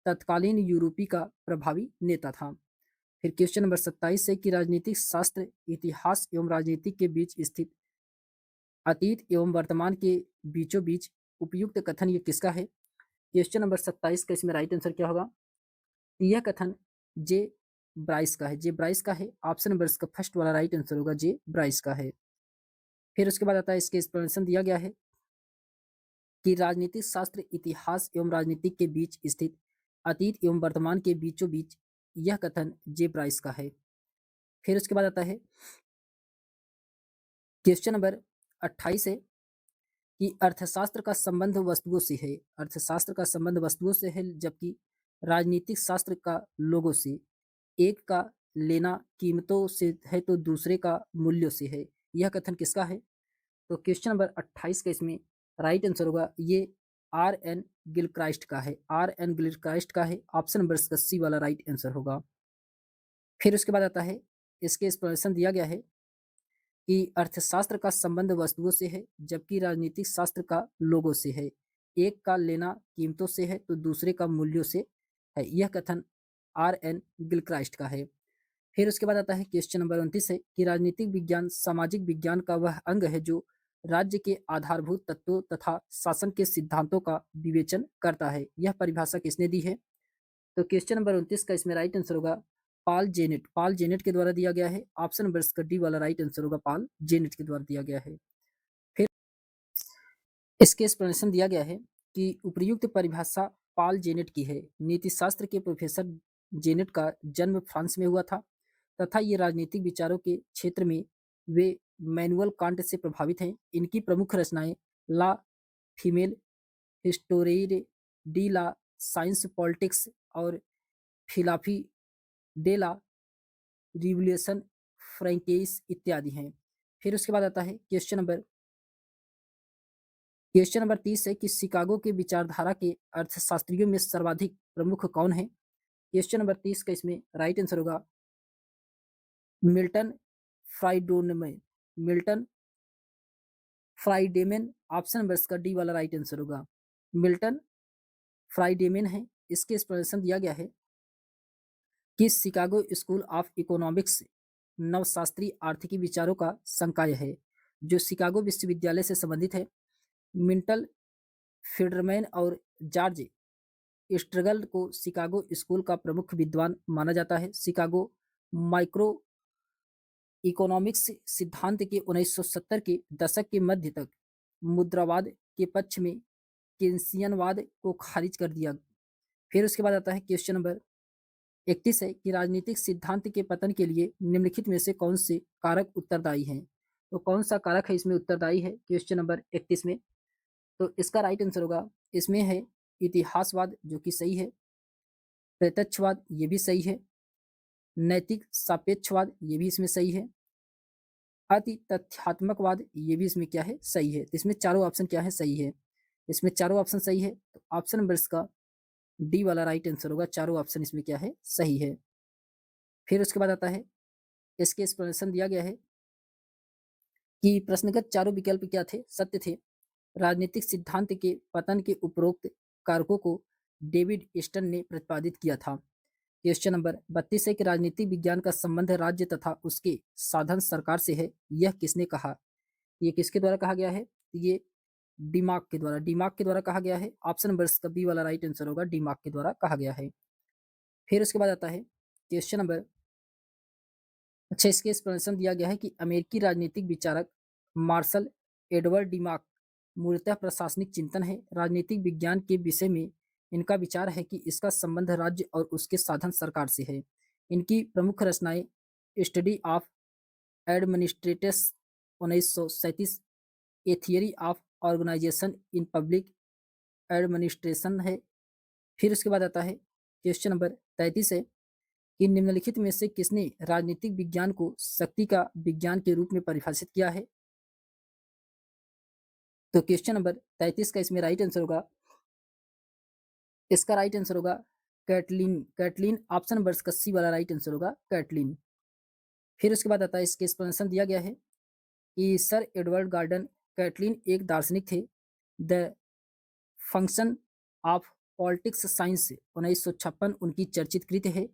तत्कालीन यूरोपी का प्रभावी नेता था। फिर क्वेश्चन नंबर 27 है कि राजनीतिक शास्त्र इतिहास एवं राजनीति के बीच स्थित अतीत एवं वर्तमान के बीचों बीच उपयुक्त कथन ये किसका है। क्वेश्चन नंबर 27 का इसमें राइट आंसर क्या होगा। यह कथन जे ब्राइस का है, जे ब्राइस का है। ऑप्शन नंबर इसका फर्स्ट वाला राइट आंसर होगा, जे ब्राइस का है। फिर उसके बाद आता है इसके एक्सप्लेनेशन दिया गया है कि राजनीतिक शास्त्र इतिहास एवं राजनीति के बीच स्थित अतीत एवं वर्तमान के बीचों बीच, यह कथन जे ब्राइस का है। फिर उसके बाद आता है क्वेश्चन नंबर 28 है कि अर्थशास्त्र का संबंध वस्तुओं से है। अर्थशास्त्र का संबंध वस्तुओं से है, जबकि राजनीतिक शास्त्र का लोगों से। एक का लेना कीमतों से है तो दूसरे का मूल्यों से है। यह कथन किसका है। तो क्वेश्चन नंबर 28 का इसमें राइट आंसर होगा ये आर एन गिलक्राइस्ट का है, आर एन गिलक्राइस्ट का है। ऑप्शन नंबर इसका सी वाला राइट आंसर होगा। फिर उसके बाद आता है इसके एक्सप्लेनेशन दिया गया है कि अर्थशास्त्र का संबंध वस्तुओं से है, जबकि राजनीतिक शास्त्र का लोगों से है। एक का लेना कीमतों से है तो दूसरे का मूल्यों से है। यह कथन आर एन गिलक्राइस्ट का है। फिर उसके बाद आता है क्वेश्चन नंबर 29 है कि राजनीतिक विज्ञान सामाजिक विज्ञान का वह अंग है जो राज्य के आधारभूत तत्वों तथा शासन के सिद्धांतों का विवेचन करता है। यह परिभाषा किसने दी है। तो क्वेश्चन नंबर 29 का इसमें राइट आंसर होगा पाल जेनेट। पाल जेनेट के द्वारा दिया गया है। ऑप्शन नंबर इसका डी वाला राइट आंसर होगा, पाल जेनेट के द्वारा दिया गया है। फिर इसके एक्सप्लेनेशन दिया गया है कि उपयुक्त परिभाषा पाल जेनेट की है। नीतिशास्त्र के प्रोफेसर जेनेट का जन्म फ्रांस में हुआ था तथा ये राजनीतिक विचारों के क्षेत्र में वे मैनुअल कांट से प्रभावित हैं। इनकी प्रमुख रचनाएं ला फीमेल हिस्टोरी डी ला साइंस पॉलिटिक्स और फिलाफी डे ला रिवोल्यूशन फ्रैंकेइस इत्यादि हैं। फिर उसके बाद आता है क्वेश्चन नंबर 30 है कि शिकागो के विचारधारा के अर्थशास्त्रियों में सर्वाधिक प्रमुख कौन है। क्वेश्चन नंबर 30 का इसमें राइट आंसर होगा मिल्टन फ्राइडोनमेन। मिल्टन फ्राइडेमन। ऑप्शन नंबर इसका डी वाला राइट आंसर होगा, मिल्टन फ्राइडेमन है। इसके एक्सप्लेनेशन दिया गया है कि शिकागो स्कूल ऑफ इकोनॉमिक्स नवशास्त्रीय आर्थिकी विचारों का संकाय है जो शिकागो विश्वविद्यालय से संबंधित है। मिंटल फ्रीडमैन और जॉर्ज स्ट्रगल को शिकागो स्कूल का प्रमुख विद्वान माना जाता है। शिकागो माइक्रो इकोनॉमिक्स सिद्धांत के 1970 के दशक के मध्य तक मुद्रावाद के पक्ष में केन्सियनवाद को खारिज कर दिया। फिर उसके बाद आता है क्वेश्चन नंबर 31 है कि राजनीतिक सिद्धांत के पतन के लिए निम्नलिखित में से कौन से कारक उत्तरदायी हैं। तो कौन सा कारक है इसमें उत्तरदायी है क्वेश्चन नंबर 31 में। तो इसका राइट आंसर होगा, इसमें है इतिहासवाद जो कि सही है, प्रत्यक्षवाद ये भी सही है, नैतिक सापेक्षवाद ये भी इसमें सही है, अति तथ्यात्मकवाद ये भी इसमें क्या है सही है। तो इसमें चारों ऑप्शन क्या है सही है, इसमें चारों ऑप्शन सही है। तो ऑप्शन नंबर इसका डी वाला राइट आंसर होगा, चारों ऑप्शन इसमें क्या है सही है। फिर उसके बाद आता है इसके एक्सप्लेनेशन दिया गया है कि प्रश्नगत चारों विकल्प क्या थे, सत्य थे। राजनीतिक सिद्धांत के पतन के उपरोक्त कारकों को डेविड ईस्टन ने प्रतिपादित किया था। क्वेश्चन नंबर 32 है कि राजनीतिक विज्ञान का संबंध राज्य तथा उसके साधन सरकार से है, यह किसने कहा। ये किसके द्वारा कहा गया है, ये डिमार्क के द्वारा कहा गया है। ऑप्शन नंबर इसका बी वाला राइट आंसर होगा, डिमार्क के द्वारा कहा गया है। फिर उसके बाद आता है क्वेश्चन नंबर, अच्छा इसके एक्सप्लेनेशन दिया गया है कि अमेरिकी राजनीतिक विचारक मार्शल एडवर्ड डिमार्क मूलतः प्रशासनिक चिंतन है। राजनीतिक विज्ञान के विषय में इनका विचार है कि इसका संबंध राज्य और उसके साधन सरकार से है। इनकी प्रमुख रचनाएं study of administrates 1937, a theory of organisation in public administration है। फिर उसके बाद आता है क्वेश्चन नंबर 33 है कि निम्नलिखित में से किसने राजनीतिक विज्ञान को शक्ति का विज्ञान के रूप में परिभाषित किया है। तो क्वेश्चन नंबर 33 का इसमें राइट आंसर होगा, इसका राइट आंसर होगा कैटलिन ऑप्शन नंबर इसका सी वाला राइट आंसर होगा कैटलिन। फिर उसके बाद आता है इसके एक्सप्लेनेशन दिया गया है कि सर एडवर्ड गार्डन कैटलिन एक दार्शनिक थे। The function of politics science 1956 उनकी चर्चित कृति है।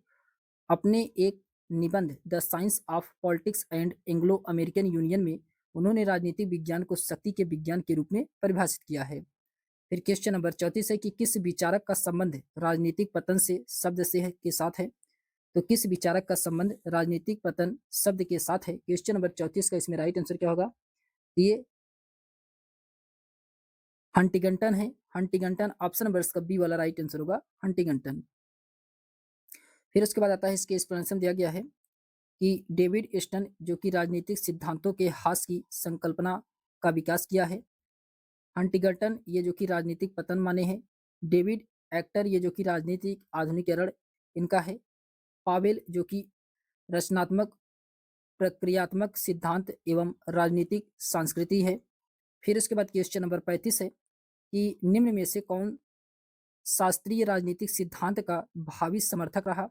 अपने एक निबंध the science of politics and Anglo American union में उन्होंने राजनीतिक विज्ञान को शक्ति के विज्ञान के रूप में परिभाषित किया है। फिर क्वेश्चन नंबर 34 है कि किस विचारक का संबंध राजनीतिक पतन से शब्द से है के साथ है। तो किस विचारक का संबंध राजनीतिक पतन शब्द के साथ है। क्वेश्चन नंबर 34 का इसमें राइट आंसर क्या होगा, ये हंटिंगटन है। हंटिंगटन ऑप्शन नंबर इसका बी वाला राइट आंसर होगा हंटिंगटन। फिर उसके बाद आता है इसके एक्सप्लेनेशन दिया गया है कि डेविड ईस्टन जो कि राजनीतिक सिद्धांतों के हास की संकल्पना का विकास किया है। हंटिंगटन ये जो कि राजनीतिक पतन माने हैं। डेविड एक्टर ये जो कि राजनीतिक आधुनिकीकरण इनका है। पावेल जो कि रचनात्मक प्रक्रियात्मक सिद्धांत एवं राजनीतिक संस्कृति है। फिर उसके बाद क्वेश्चन नंबर 35 है कि निम्न में से कौन शास्त्रीय राजनीतिक सिद्धांत का भावी समर्थक रहा।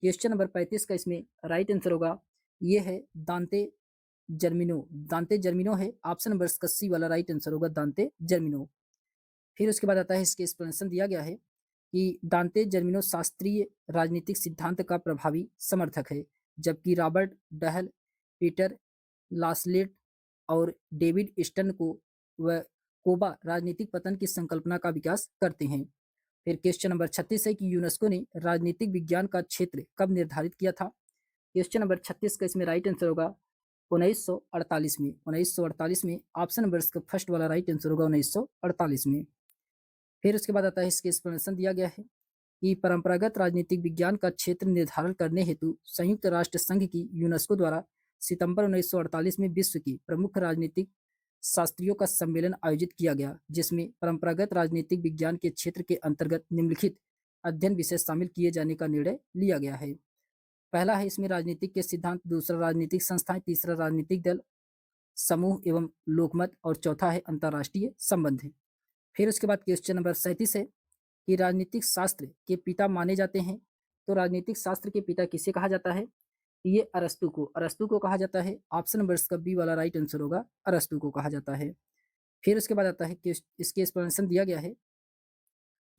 क्वेश्चन नंबर 35 का इसमें राइट आंसर होगा, ये है दांते जर्मिनो है। ऑप्शन नंबर इसका सी वाला राइट आंसर होगा दांते जर्मिनो। फिर उसके बाद आता है इसके एक्सप्लेनेशन दिया गया है कि दांते जर्मिनो शास्त्रीय राजनीतिक सिद्धांत का प्रभावी समर्थक है, जबकि रॉबर्ट डहल, पीटर लासलेट और डेविड ईस्टन को व कोबा राजनीतिक पतन की संकल्पना का विकास करते हैं। फिर क्वेश्चन नंबर 36 है कि यूनेस्को ने राजनीतिक विज्ञान का क्षेत्र कब निर्धारित किया था। क्वेश्चन नंबर 36 का इसमें राइट आंसर होगा 1948 में। 1948 में ऑप्शन नंबर इसका फर्स्ट वाला राइट आंसर होगा 1948 में। फिर उसके बाद आता है इसके एक्सप्लेनेशन दिया गया है कि परंपरागत राजनीतिक विज्ञान का क्षेत्र निर्धारण करने हेतु संयुक्त राष्ट्र संघ की यूनेस्को द्वारा सितंबर 1948 में विश्व की प्रमुख राजनीतिक शास्त्रियों का सम्मेलन आयोजित किया गया, जिसमें परंपरागत राजनीतिक विज्ञान के क्षेत्र के अंतर्गत निम्नलिखित अध्ययन विषय शामिल किए जाने का निर्णय लिया गया है। पहला है इसमें राजनीतिक के सिद्धांत, दूसरा राजनीतिक संस्थाएं, तीसरा राजनीतिक दल समूह एवं लोकमत और चौथा है अंतर्राष्ट्रीय संबंध। फिर उसके बाद क्वेश्चन नंबर 37 है कि राजनीतिक शास्त्र के पिता माने जाते हैं। तो राजनीतिक शास्त्र के पिता किसे कहा जाता है, ये अरस्तु को कहा जाता है। ऑप्शन नंबर इसका बी वाला राइट आंसर होगा, अरस्तु को कहा जाता है। फिर उसके बाद आता है कि इसके एक्सप्लेनेशन दिया गया है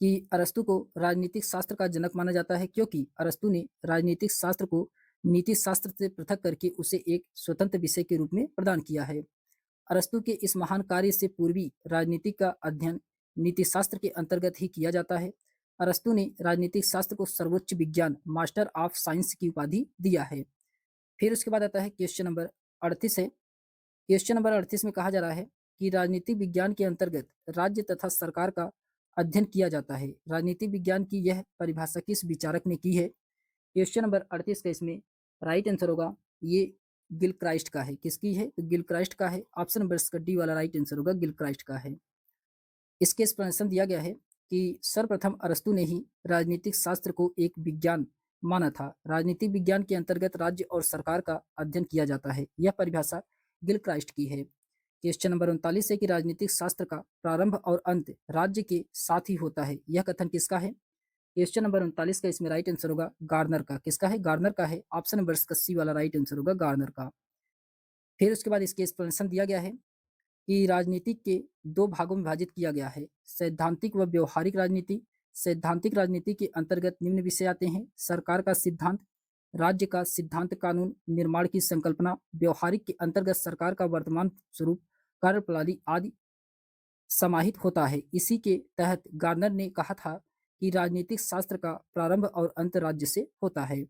कि अरस्तु को राजनीतिक शास्त्र का जनक माना जाता है क्योंकि अरस्तु ने राजनीतिक शास्त्र को नीति शास्त्र से पृथक करके उसे एक स्वतंत्र विषय के रूप में प्रदान किया है। अरस्तु के इस महान कार्य से पूर्वी राजनीति का अध्ययन नीति शास्त्र के अंतर्गत ही किया जाता है। अरस्तु ने राजनीतिक शास्त्र को सर्वोच्च विज्ञान मास्टर ऑफ साइंस की उपाधि दिया है। फिर उसके बाद आता है क्वेश्चन नंबर 38 है। क्वेश्चन नंबर 38 में कहा जा रहा है कि राजनीतिक विज्ञान के अंतर्गत राज्य तथा सरकार का अध्ययन किया जाता है। राजनीतिक विज्ञान की यह परिभाषा किस विचारक ने की है? क्वेश्चन नंबर 38 का इसमें राइट आंसर होगा ये गिल क्राइस्ट का है। किसकी है? तो गिल क्राइस्ट का है। ऑप्शन नंबर इसका डी वाला राइट आंसर होगा, गिल क्राइस्ट का है। इसके एक्सप्लेनेशन दिया गया है कि सर्वप्रथम अरस्तु ने ही राजनीतिक शास्त्र को एक विज्ञान माना था। राजनीतिक विज्ञान के अंतर्गत राज्य और सरकार का अध्ययन किया जाता है। यह परिभाषा गिल क्राइस्ट की है। क्वेश्चन नंबर 39 है कि राजनीतिक शास्त्र का प्रारंभ और अंत राज्य के साथ ही होता है। यह कथन किसका है? क्वेश्चन नंबर 39 का इसमें राइट आंसर होगा गार्नर का। किसका है? गार्नर का है। ऑप्शन नंबर इसका सी वाला राइट आंसर होगा, गार्नर का। फिर उसके बाद इसके एक्सप्लेनेशन दिया गया है कि राजनीति के दो भागों में विभाजित किया गया है, सैद्धांतिक व व्यवहारिक राजनीति। सैद्धांतिक राजनीति के अंतर्गत निम्न विषय आते हैं: सरकार का सिद्धांत, राज्य का सिद्धांत, कानून निर्माण की संकल्पना। व्यवहारिक के अंतर्गत सरकार का वर्तमान स्वरूप, कार्यप्रणाली आदि समाहित होता है। इसी के तहत गार्नर ने कहा था कि राजनीतिक शास्त्र का प्रारंभ और अंत राज्य से होता है।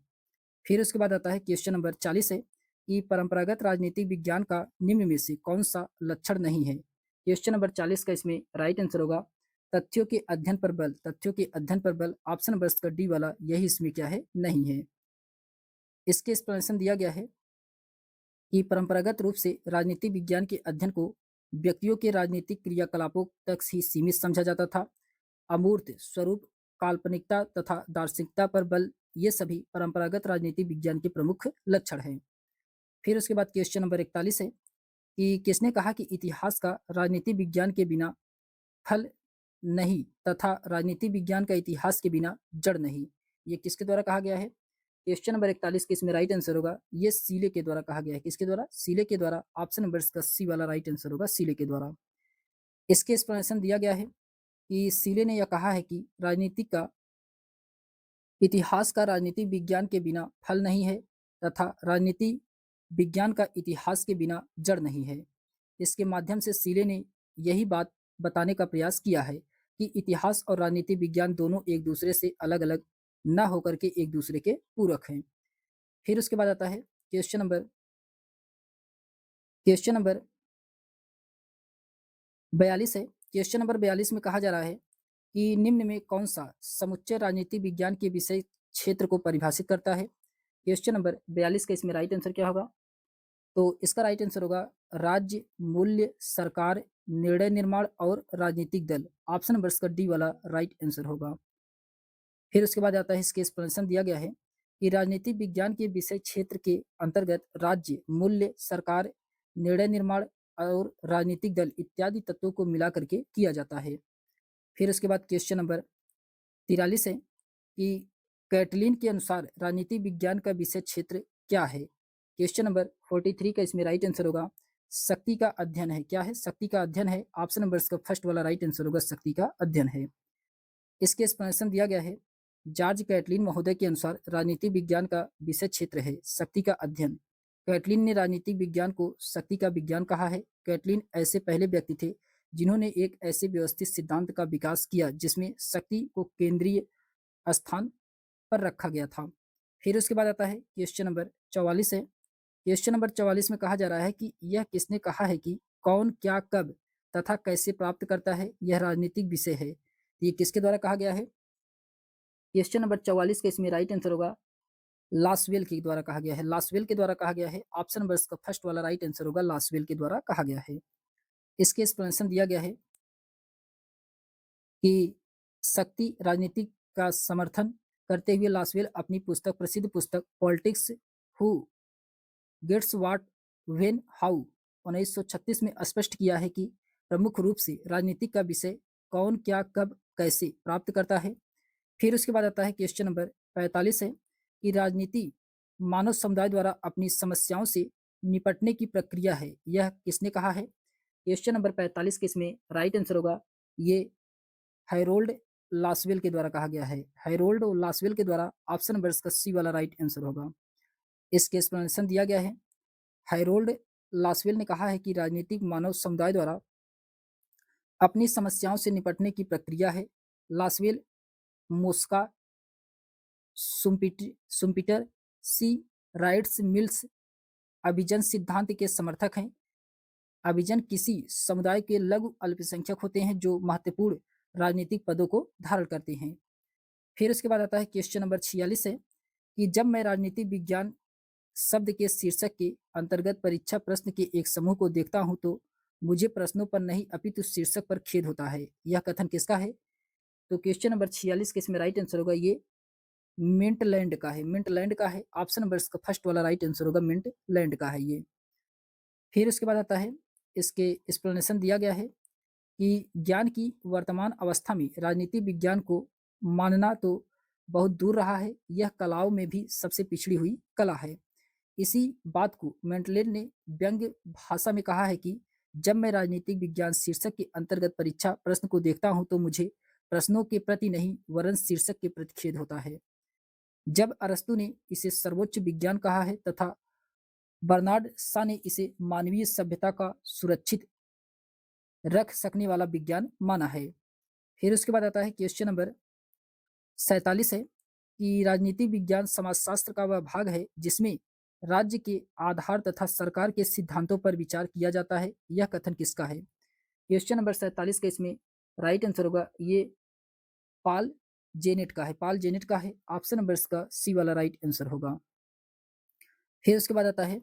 फिर उसके बाद आता है क्वेश्चन नंबर 40 है कि परंपरागत राजनीतिक विज्ञान का निम्न में से कौन सा लक्षण नहीं है? क्वेश्चन नंबर 40 का इसमें राइट आंसर होगा तथ्यों के अध्ययन पर बल। तथ्यों के अध्ययन पर बल, ऑप्शन नंबर इसका डी वाला, यही इसमें क्या है? नहीं है। इसके एक्सप्लेनेशन दिया गया है कि परंपरागत रूप से राजनीतिक विज्ञान के अध्ययन को व्यक्तियों के राजनीतिक क्रियाकलापों तक ही सीमित समझा जाता था। अमूर्त स्वरूप, काल्पनिकता तथा दार्शनिकता पर बल, ये सभी परंपरागत राजनीतिक विज्ञान के प्रमुख लक्षण हैं। फिर उसके बाद क्वेश्चन नंबर 41 है कि किसने कहा कि इतिहास का राजनीति विज्ञान के बिना फल नहीं तथा राजनीति विज्ञान का इतिहास के बिना जड़ नहीं? ये किसके द्वारा कहा गया है? क्वेश्चन नंबर 41 के इसमें राइट आंसर होगा ये सीले के द्वारा कहा गया है। किसके द्वारा? सीले के द्वारा। ऑप्शन नंबर इसका सी वाला राइट आंसर होगा, सीले के द्वारा। इसके एक्सप्लेनेशन दिया गया है कि सीले ने यह कहा है कि राजनीति का इतिहास का राजनीतिक विज्ञान के बिना फल नहीं है तथा राजनीति विज्ञान का इतिहास के बिना जड़ नहीं है। इसके माध्यम से सीले ने यही बात बताने का प्रयास किया है कि इतिहास और राजनीति विज्ञान दोनों एक दूसरे से अलग-अलग न होकर के एक दूसरे के पूरक हैं। फिर उसके बाद आता है क्वेश्चन नंबर 42 है। क्वेश्चन नंबर 42 में कहा जा रहा है कि निम्न में कौन सा समुच्चय राजनीति विज्ञान के विषय क्षेत्र को परिभाषित करता है? क्वेश्चन नंबर 42 का इसमें राइट आंसर क्या होगा? तो इसका राइट आंसर होगा राज्य, मूल्य, सरकार, निर्णय निर्माण और राजनीतिक दल। ऑप्शन नंबर इसका डी वाला राइट आंसर होगा। फिर उसके बाद आता है इसके एक्सप्लेनेशन दिया गया है कि राजनीतिक विज्ञान के विषय क्षेत्र के अंतर्गत राज्य, मूल्य, सरकार, निर्णय निर्माण और राजनीतिक दल इत्यादि तत्वों को मिला करके किया जाता है। फिर उसके बाद क्वेश्चन नंबर 43 है कि कैटलिन के अनुसार राजनीतिक विज्ञान का विषय क्षेत्र क्या है? क्वेश्चन नंबर 43 का इसमें राइट आंसर होगा शक्ति का अध्ययन है। क्या है? शक्ति का अध्ययन है। ऑप्शन नंबर इसका फर्स्ट वाला राइट आंसर होगा, शक्ति का अध्ययन है। इसके एक्सप्लेनेशन दिया गया है जॉर्ज कैटलिन महोदय के अनुसार राजनीतिक विज्ञान का विषय क्षेत्र है शक्ति का अध्ययन। कैटलिन ने राजनीतिक विज्ञान को शक्ति का विज्ञान कहा है। कैटलिन ऐसे पहले व्यक्ति थे जिन्होंने एक ऐसे व्यवस्थित सिद्धांत का विकास किया जिसमें शक्ति को केंद्रीय स्थान पर रखा गया था। फिर उसके बाद आता है क्वेश्चन नंबर 44 है। क्वेश्चन नंबर 44 में कहा जा रहा है कि यह किसने कहा है कि कौन क्या कब तथा कैसे प्राप्त करता है, यह राजनीतिक विषय है। ये किसके द्वारा कहा गया है? क्वेश्चन नंबर 44 का इसमें राइट आंसर होगा लासवेल के द्वारा कहा गया है। लासवेल के द्वारा कहा गया है। ऑप्शन नंबर इसका फर्स्ट वाला राइट आंसर होगा, लासवेल के द्वारा कहा गया है। इसके एक्सप्लेनेशन दिया गया है कि शक्ति राजनीति का समर्थन करते हुए लासवेल अपनी पुस्तक, प्रसिद्ध पुस्तक politics who gets what when how 1936 में स्पष्ट किया है कि प्रमुख रूप से राजनीति का विषय कौन क्या कब कैसे प्राप्त करता है। फिर उसके बाद आता है क्वेश्चन नंबर 45 है कि राजनीति मानव समुदाय द्वारा अपनी समस्याओं से निपटने की प्रक्रिया है, यह किसने कहा है? क्वेश्चन नंबर 45 के इसमें राइट आंसर होगा ये हैरोल्ड लासवेल के द्वारा कहा गया है। हैरोल्ड लासवेल के द्वारा। ऑप्शन नंबर इसका सी वाला राइट आंसर होगा। इसके एक्सप्लेनेशन दिया गया है। हैरोल्ड लासवेल ने कहा है कि राजनीतिक मानव समुदाय द्वारा अपनी समस्याओं से निपटने की प्रक्रिया है। लासवेल मोस्का सुम्पीटर सी राइट्स मिल्स अभिजन सिद्धांत के समर्थक हैं। अभिजन किसी समुदाय के लघु अल्पसंख्यक होते हैं जो महत्वपूर्ण राजनीतिक पदों को धारण करते हैं। फिर उसके बाद आता है क्वेश्चन नंबर 46 है कि जब मैं राजनीति विज्ञान शब्द के शीर्षक के अंतर्गत परीक्षा प्रश्न के एक समूह को देखता हूं तो मुझे प्रश्नों पर नहीं अपितु शीर्षक पर खेद होता है। यह कथन किसका है? तो क्वेश्चन नंबर 46 के इसमें राइट आंसर होगा ये मिंटलैंड का है। मिंटलैंड का है। ऑप्शन नंबर इसका फर्स्ट वाला राइट आंसर होगा, मिंटलैंड का है ये। फिर उसके बाद आता है, इसके एक्सप्लेनेशन दिया गया है कि ज्ञान की वर्तमान अवस्था में राजनीति विज्ञान को मानना तो बहुत दूर रहा है, यह कलाओं में भी सबसे पिछड़ी हुई कला है। इसी बात को मेंटलेन ने व्यंग्य भाषा में कहा है कि जब मैं राजनीतिक विज्ञान शीर्षक के अंतर्गत परीक्षा प्रश्न को देखता हूं तो मुझे प्रश्नों के प्रति नहीं वरन शीर्षक के प्रति खेद होता है। जब अरस्तु ने इसे सर्वोच्च विज्ञान कहा है तथा बर्नार्ड शा ने इसे मानवीय सभ्यता का सुरक्षित रख सकने वाला विज्ञान माना है। फिर उसके बाद आता है क्वेश्चन नंबर 47 है कि राजनीतिक विज्ञान समाजशास्त्र का वह भाग है जिसमें राज्य के आधार तथा सरकार के सिद्धांतों पर विचार किया जाता है। यह कथन किसका है? क्वेश्चन नंबर 47 का इसमें राइट आंसर होगा ये पाल जेनेट का है। पाल जेनेट का है। ऑप्शन नंबर इसका सी वाला राइट आंसर होगा। फिर उसके बाद आता है,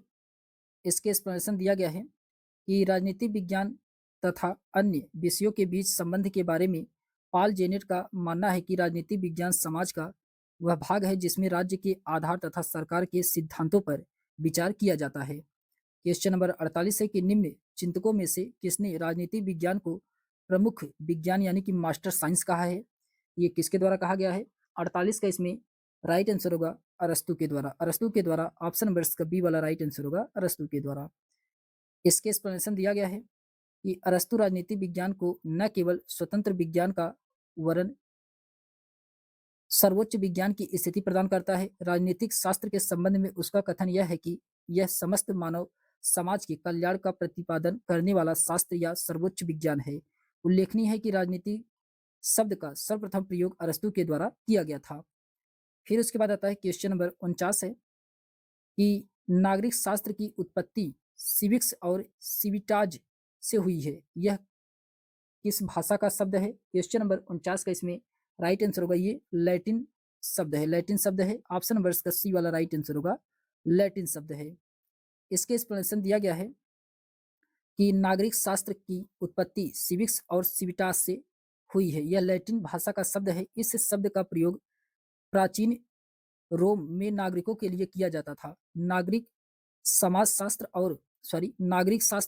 इसके एक्सप्लेनेशन दिया गया है कि राजनीति विज्ञान तथा अन्य विषयों के बीच संबंध के बारे में पॉल जेनेट का मानना है कि राजनीति विज्ञान समाज का वह भाग है जिसमें राज्य के आधार तथा सरकार के सिद्धांतों पर विचार किया जाता है। क्वेश्चन नंबर 48 है कि निम्न चिंतकों में से किसने राजनीति विज्ञान को प्रमुख विज्ञान यानी कि मास्टर साइंस कहा है? ये किसके द्वारा कहा गया है? 48 का इसमें राइट आंसर होगा अरस्तु के द्वारा। अरस्तु के द्वारा। ऑप्शन नंबर इसका बी वाला राइट आंसर होगा अरस्तु के द्वारा। इसके एक्सप्लेनेशन दिया गया है कि अरस्तु राजनीति विज्ञान को न केवल स्वतंत्र विज्ञान का वरन सर्वोच्च विज्ञान की स्थिति प्रदान करता है। राजनीतिक शास्त्र के संबंध में उसका कथन यह है कि यह समस्त मानव समाज के कल्याण का प्रतिपादन करने वाला शास्त्र या सर्वोच्च विज्ञान है। उल्लेखनीय है कि राजनीति शब्द का सर्वप्रथम प्रयोग अरस्तु के द्वारा किया गया था। फिर उसके बाद आता है क्वेश्चन नंबर 49 है कि नागरिक शास्त्र की उत्पत्ति सिविक्स और सिविटाज से हुई है। यह किस भाषा का शब्द है? क्वेश्चन नंबर 49 का इसमें राइट आंसर होगा ये लैटिन शब्द है। लैटिन शब्द है। ऑप्शन नंबर इसका सी वाला राइट आंसर होगा लैटिन शब्द है। इसके एक्सप्लेनेशन दिया गया है कि नागरिक शास्त्र की उत्पत्ति सिविक्स और सिविटास से हुई है। यह लैटिन भाषा का शब्द है। इस शब्द का प्रयोग प्राचीन रोम में नागरिकों के लिए किया जाता था। नागरिक शास्त्र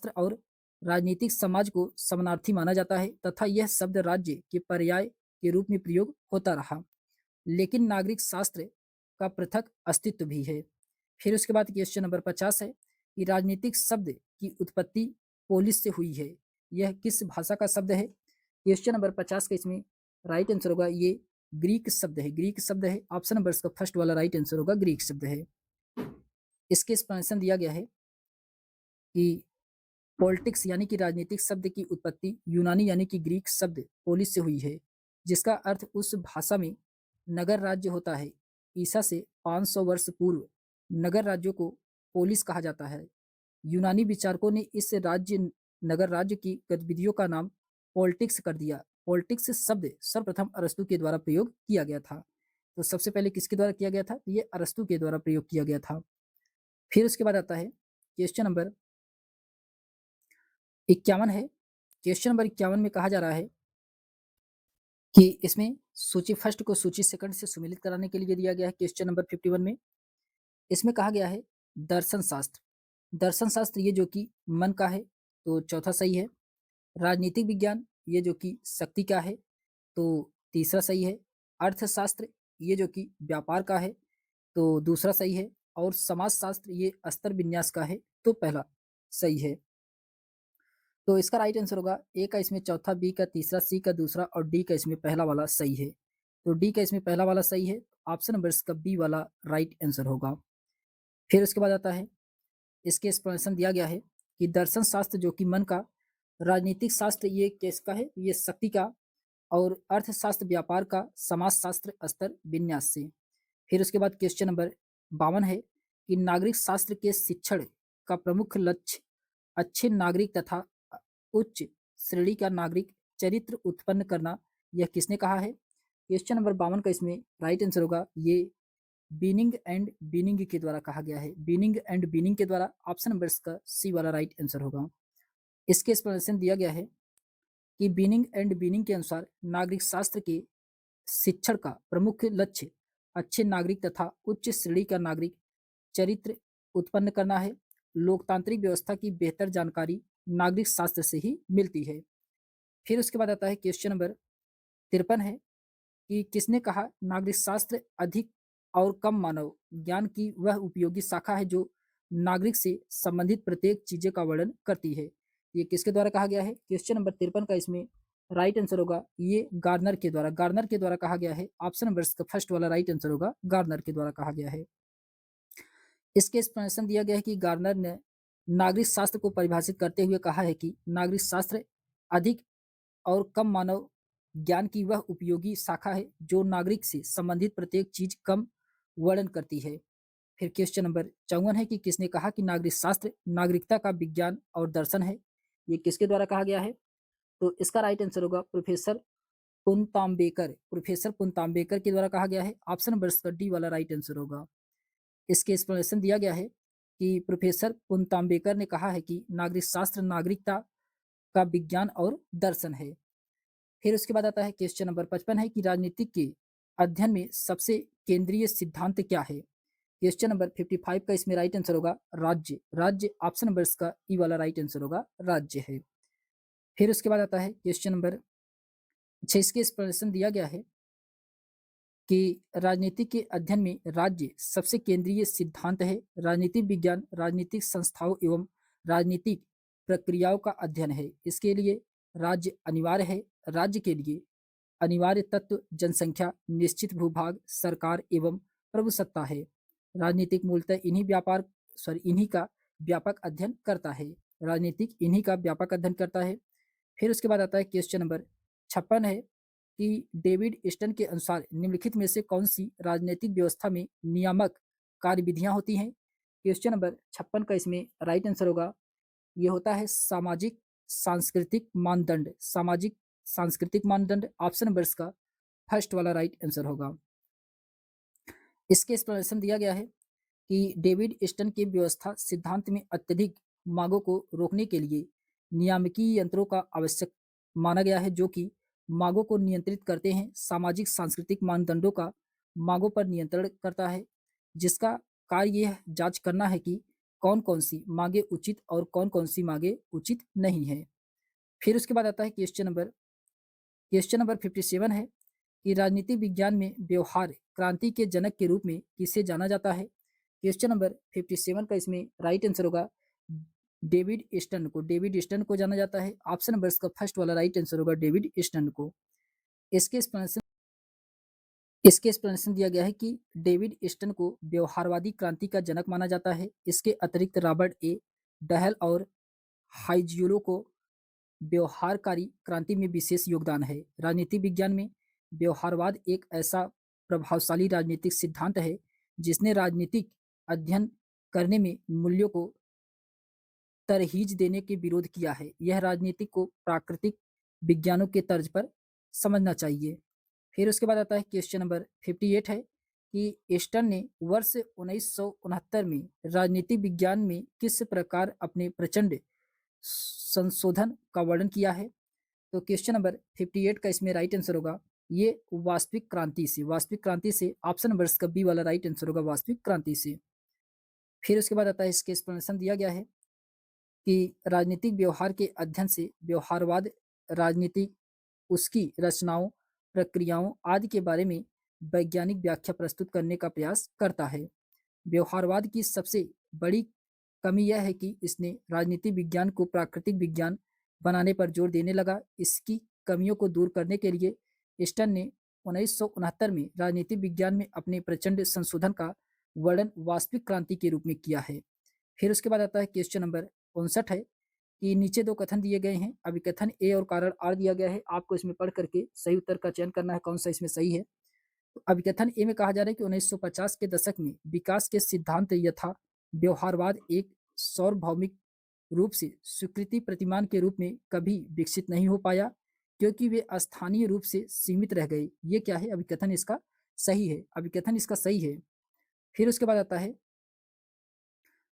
और राजनीतिक समाज को समानार्थी माना जाता है तथा यह शब्द राज्य के पर्याय के रूप में प्रयोग होता रहा, लेकिन नागरिक शास्त्र का पृथक अस्तित्व भी है। फिर उसके बाद क्वेश्चन नंबर 50 है कि राजनीतिक शब्द की उत्पत्ति पोलिस से हुई है। यह किस भाषा का शब्द है? क्वेश्चन नंबर 50 का इसमें राइट आंसर होगा ये ग्रीक शब्द है। ग्रीक शब्द है। ऑप्शन नंबर इसका फर्स्ट वाला राइट आंसर होगा ग्रीक शब्द है। इसके एक्सप्लेनेशन दिया गया है कि पॉलिटिक्स यानी कि राजनीतिक शब्द की उत्पत्ति यूनानी यानी कि ग्रीक शब्द पोलिस से हुई है, जिसका अर्थ उस भाषा में नगर राज्य होता है। ईसा से 500 वर्ष पूर्व नगर राज्यों को पोलिस कहा जाता है। यूनानी विचारकों ने इस राज्य नगर राज्य की गतिविधियों का नाम पॉलिटिक्स कर दिया। पॉलिटिक्स शब्द सर्वप्रथम अरस्तु के द्वारा प्रयोग किया गया था। तो सबसे पहले किसके द्वारा किया गया था? ये अरस्तु के द्वारा प्रयोग किया गया था। फिर उसके बाद आता है क्वेश्चन नंबर 51 है। क्वेश्चन नंबर 51 में कहा जा रहा है कि इसमें सूची फर्स्ट को सूची सेकंड से सुमेलित कराने के लिए दिया गया है। क्वेश्चन नंबर 51 में इसमें कहा गया है दर्शन शास्त्र। दर्शन शास्त्र ये जो कि मन का है तो चौथा सही है। राजनीतिक विज्ञान ये जो कि शक्ति का है तो तीसरा सही है। अर्थशास्त्र ये जो कि व्यापार का है तो दूसरा सही है। और समाजशास्त्र ये स्तर विन्यास का है तो पहला सही है। तो इसका राइट आंसर होगा ए का इसमें चौथा, बी का तीसरा, सी का दूसरा और डी का इसमें पहला वाला सही है। तो डी का इसमें पहला वाला सही है, ऑप्शन नंबर इसका बी वाला राइट आंसर होगा। फिर उसके बाद आता है, इसके एक्सप्लेनेशन दिया गया है कि दर्शन शास्त्र जो कि मन का, राजनीतिक शास्त्र ये किसका है, ये शक्ति का, और अर्थशास्त्र व्यापार का, समाजशास्त्र स्तर विन्यास से। फिर उसके बाद क्वेश्चन नंबर 52 है कि नागरिक शास्त्र के शिक्षण का प्रमुख लक्ष्य अच्छे नागरिक तथा उच्च श्रेणी का नागरिक चरित्र उत्पन्न करना, यह किसने कहा है? क्वेश्चन नंबर 52 का इसमें राइट आंसर होगा ये बीनिंग एंड बीनिंग के द्वारा कहा गया है। बीनिंग एंड बीनिंग के द्वारा, ऑप्शन नंबर इसका सी वाला राइट आंसर होगा। इसके एक्सप्लेनेशन दिया गया है कि बीनिंग एंड बीनिंग के अनुसार नागरिक शास्त्र के शिक्षण का प्रमुख लक्ष्य अच्छे नागरिक तथा उच्च श्रेणी का नागरिक चरित्र उत्पन्न करना है। लोकतांत्रिक व्यवस्था की बेहतर जानकारी नागरिक शास्त्र से ही मिलती है। फिर उसके बाद आता है क्वेश्चन नंबर 53 है कि किसने कहा नागरिक शास्त्र अधिक और कम मानव ज्ञान की वह उपयोगी शाखा है जो नागरिक से संबंधित प्रत्येक चीजें का वर्णन करती है। ये किसके द्वारा कहा गया है? क्वेश्चन नंबर 53 का इसमें राइट आंसर होगा ये गार्नर के द्वारा। गार्नर के द्वारा कहा गया है। ऑप्शन नंबर इसका फर्स्ट वाला राइट आंसर होगा, गार्नर के द्वारा कहा गया है। इसके एक्सप्लेनेशन दिया गया है कि गार्नर ने नागरिक शास्त्र को परिभाषित करते हुए कहा है कि नागरिक शास्त्र अधिक और कम मानव ज्ञान की वह उपयोगी शाखा है जो नागरिक से संबंधित प्रत्येक चीज कम वर्णन करती है। फिर क्वेश्चन नंबर 54 है कि किसने कहा कि नागरिक शास्त्र नागरिकता का विज्ञान और दर्शन है? ये किसके द्वारा कहा गया है? तो इसका राइट आंसर होगा प्रोफेसर पुनतांबेकर। प्रोफेसर पुनतांबेकर के द्वारा कहा गया है। ऑप्शन नंबर इसका डी वाला राइट आंसर होगा। इसके एक्सप्लेनेशन दिया गया है कि प्रोफेसर पुनतांबेकर ने कहा है कि नागरिक शास्त्र नागरिकता का विज्ञान और दर्शन है। फिर उसके बाद आता है क्वेश्चन नंबर 55 है कि राजनीति के अध्ययन में सबसे केंद्रीय सिद्धांत क्या है? क्वेश्चन नंबर 55 का इसमें राइट आंसर होगा राज्य। राज्य, ऑप्शन नंबर इसका ई वाला राइट आंसर होगा, राज्य है। फिर उसके बाद आता है क्वेश्चन नंबर 6, इसके एक्सप्लेनेशन दिया गया है कि राजनीति के अध्ययन में राज्य सबसे केंद्रीय सिद्धांत है। राजनीतिक विज्ञान राजनीतिक संस्थाओं एवं राजनीतिक प्रक्रियाओं का अध्ययन है। इसके लिए राज्य अनिवार्य है। राज्य के लिए अनिवार्य तत्व जनसंख्या, निश्चित भूभाग, सरकार एवं प्रभुसत्ता है। राजनीतिक मूलतः इन्हीं का व्यापक अध्ययन करता है। राजनीतिक इन्हीं का व्यापक अध्ययन करता है। फिर उसके बाद आता है क्वेश्चन नंबर 56 है कि डेविड ईस्टन के अनुसार निम्नलिखित में से कौन सी राजनीतिक व्यवस्था में नियामक कार्यविधियां होती हैं? क्वेश्चन नंबर 56 का इसमें राइट आंसर होगा ये होता है सामाजिक सांस्कृतिक मानदंड। सामाजिक सांस्कृतिक मानदंड, ऑप्शन नंबर इसका फर्स्ट वाला राइट आंसर होगा। इसके एक्सप्लेनेशन दिया गया है कि डेविड ईस्टन के व्यवस्था सिद्धांत में अत्यधिक मांगों को रोकने के लिए नियामकीय यंत्रों का आवश्यक माना गया है जो कि मांगों को नियंत्रित करते हैं। सामाजिक सांस्कृतिक मानदंडों का मांगों पर नियंत्रण करता है जिसका कार्य यह जांच करना है कि कौन कौन सी मांगे उचित और कौन कौन सी मांगे उचित नहीं है। फिर उसके बाद आता है क्वेश्चन नंबर 57 है कि राजनीतिक विज्ञान में व्यवहार क्रांति के जनक के रूप में किसे जाना जाता है? क्वेश्चन नंबर 57 का इसमें राइट आंसर होगा डेविड ईस्टन को। डेविड ईस्टन को जाना जाता है। ऑप्शन नंबर इसका फर्स्ट वाला राइट आंसर होगा डेविड ईस्टन को। इसके एक्सप्लेनेशन दिया गया है कि डेविड ईस्टन को व्यवहारवादी क्रांति का जनक माना जाता है। इसके अतिरिक्त रॉबर्ट ए डहल और हाइजियोलो को व्यवहारकारी क्रांति में विशेष योगदान है। राजनीति विज्ञान में व्यवहारवाद एक ऐसा प्रभावशाली राजनीतिक सिद्धांत है जिसने राजनीतिक अध्ययन करने में मूल्यों को तरहीज देने के विरोध किया है। यह राजनीति को प्राकृतिक विज्ञानों के तर्ज पर समझना चाहिए। फिर उसके बाद आता है क्वेश्चन नंबर 58 है कि ईस्टन ने वर्ष 1969 में राजनीतिक विज्ञान में किस प्रकार अपने प्रचंड संशोधन का वर्णन किया है? तो क्वेश्चन नंबर 58 का इसमें राइट आंसर होगा ये वास्तविक क्रांति से। वास्तविक क्रांति से, ऑप्शन नंबर इसका बी वाला राइट आंसर होगा, वास्तविक क्रांति से। फिर उसके बाद आता है इसके एक्सप्लेनेशन दिया गया है कि राजनीतिक व्यवहार के अध्ययन से व्यवहारवाद राजनीति उसकी रचनाओं, प्रक्रियाओं आदि के बारे में वैज्ञानिक व्याख्या प्रस्तुत करने का प्रयास करता है। व्यवहारवाद की सबसे बड़ी कमी यह है कि इसने राजनीति विज्ञान को प्राकृतिक विज्ञान बनाने पर जोर देने लगा। इसकी कमियों को दूर करने के लिए स्टर्न ने 1969 में राजनीतिक विज्ञान में अपने प्रचंड संशोधन का वर्णन वास्तविक क्रांति के रूप में किया है। फिर उसके बाद आता है क्वेश्चन नंबर 59 है कि नीचे दो कथन दिए गए हैं, अभिकथन ए और कारण आर दिया गया है। आपको इसमें पढ़ करके सही उत्तर का चयन करना है, कौन सा इसमें सही है। तो अभिकथन ए में कहा जा रहा है कि 1950 के दशक में विकास के सिद्धांत यथा व्यवहारवाद एक सार्वभौमिक रूप से स्वीकृति प्रतिमान के रूप में कभी विकसित नहीं हो पाया, क्योंकि वे स्थानीय रूप से सीमित रह गए। ये क्या है? अभिकथन इसका सही है। अभिकथन इसका सही है। फिर उसके बाद आता है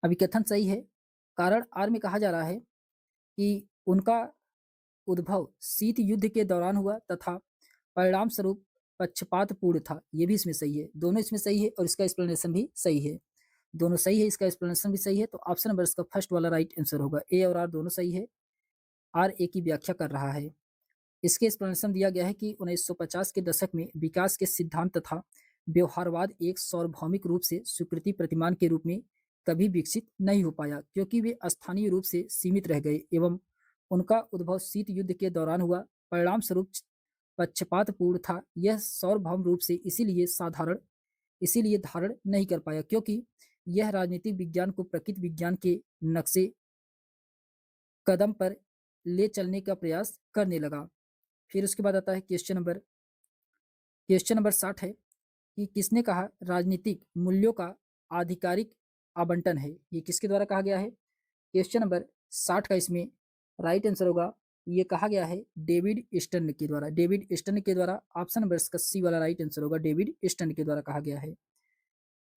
अभिकथन सही है। कारण आर में कहा जा रहा है कि उनका उद्भव शीत युद्ध के दौरान हुआ तथा परिणाम स्वरूप पक्षपातपूर्ण था। ये भी इसमें सही है। दोनों इसमें सही है और इसका एक्सप्लेनेशन भी सही है। दोनों सही है, इसका एक्सप्लेनेशन भी सही है। तो ऑप्शन नंबर इसका फर्स्ट वाला राइट आंसर होगा। ए और आर दोनों सही है। आर ए की व्याख्या कर रहा है। इसके एक्सप्लेनेशन दिया गया है कि 1950 के दशक में विकास के सिद्धांत तथा व्यवहारवाद एक सार्वभौमिक रूप से स्वीकृति प्रतिमान के रूप में कभी विकसित नहीं हो पाया, क्योंकि वे स्थानीय रूप से सीमित रह गए एवं उनका उद्भव शीत युद्ध के दौरान हुआ। परिणाम स्वरूप पक्षपातपूर्ण था। यह सार्वभौम रूप से इसीलिए धारण नहीं कर पाया, क्योंकि यह राजनीतिक विज्ञान को प्रकृति विज्ञान के नक्शे कदम पर ले चलने का प्रयास करने लगा। फिर उसके बाद आता है क्वेश्चन नंबर 60 है कि किसने कहा राजनीतिक मूल्यों का आधिकारिक आवंटन है। ये किसके द्वारा कहा गया है? क्वेश्चन नंबर 60 का इसमें राइट आंसर होगा। ये कहा गया है डेविड स्टर्न के द्वारा। डेविड स्टर्न के द्वारा ऑप्शन नंबर इसका सी वाला राइट आंसर होगा। डेविड स्टर्न के द्वारा कहा गया है।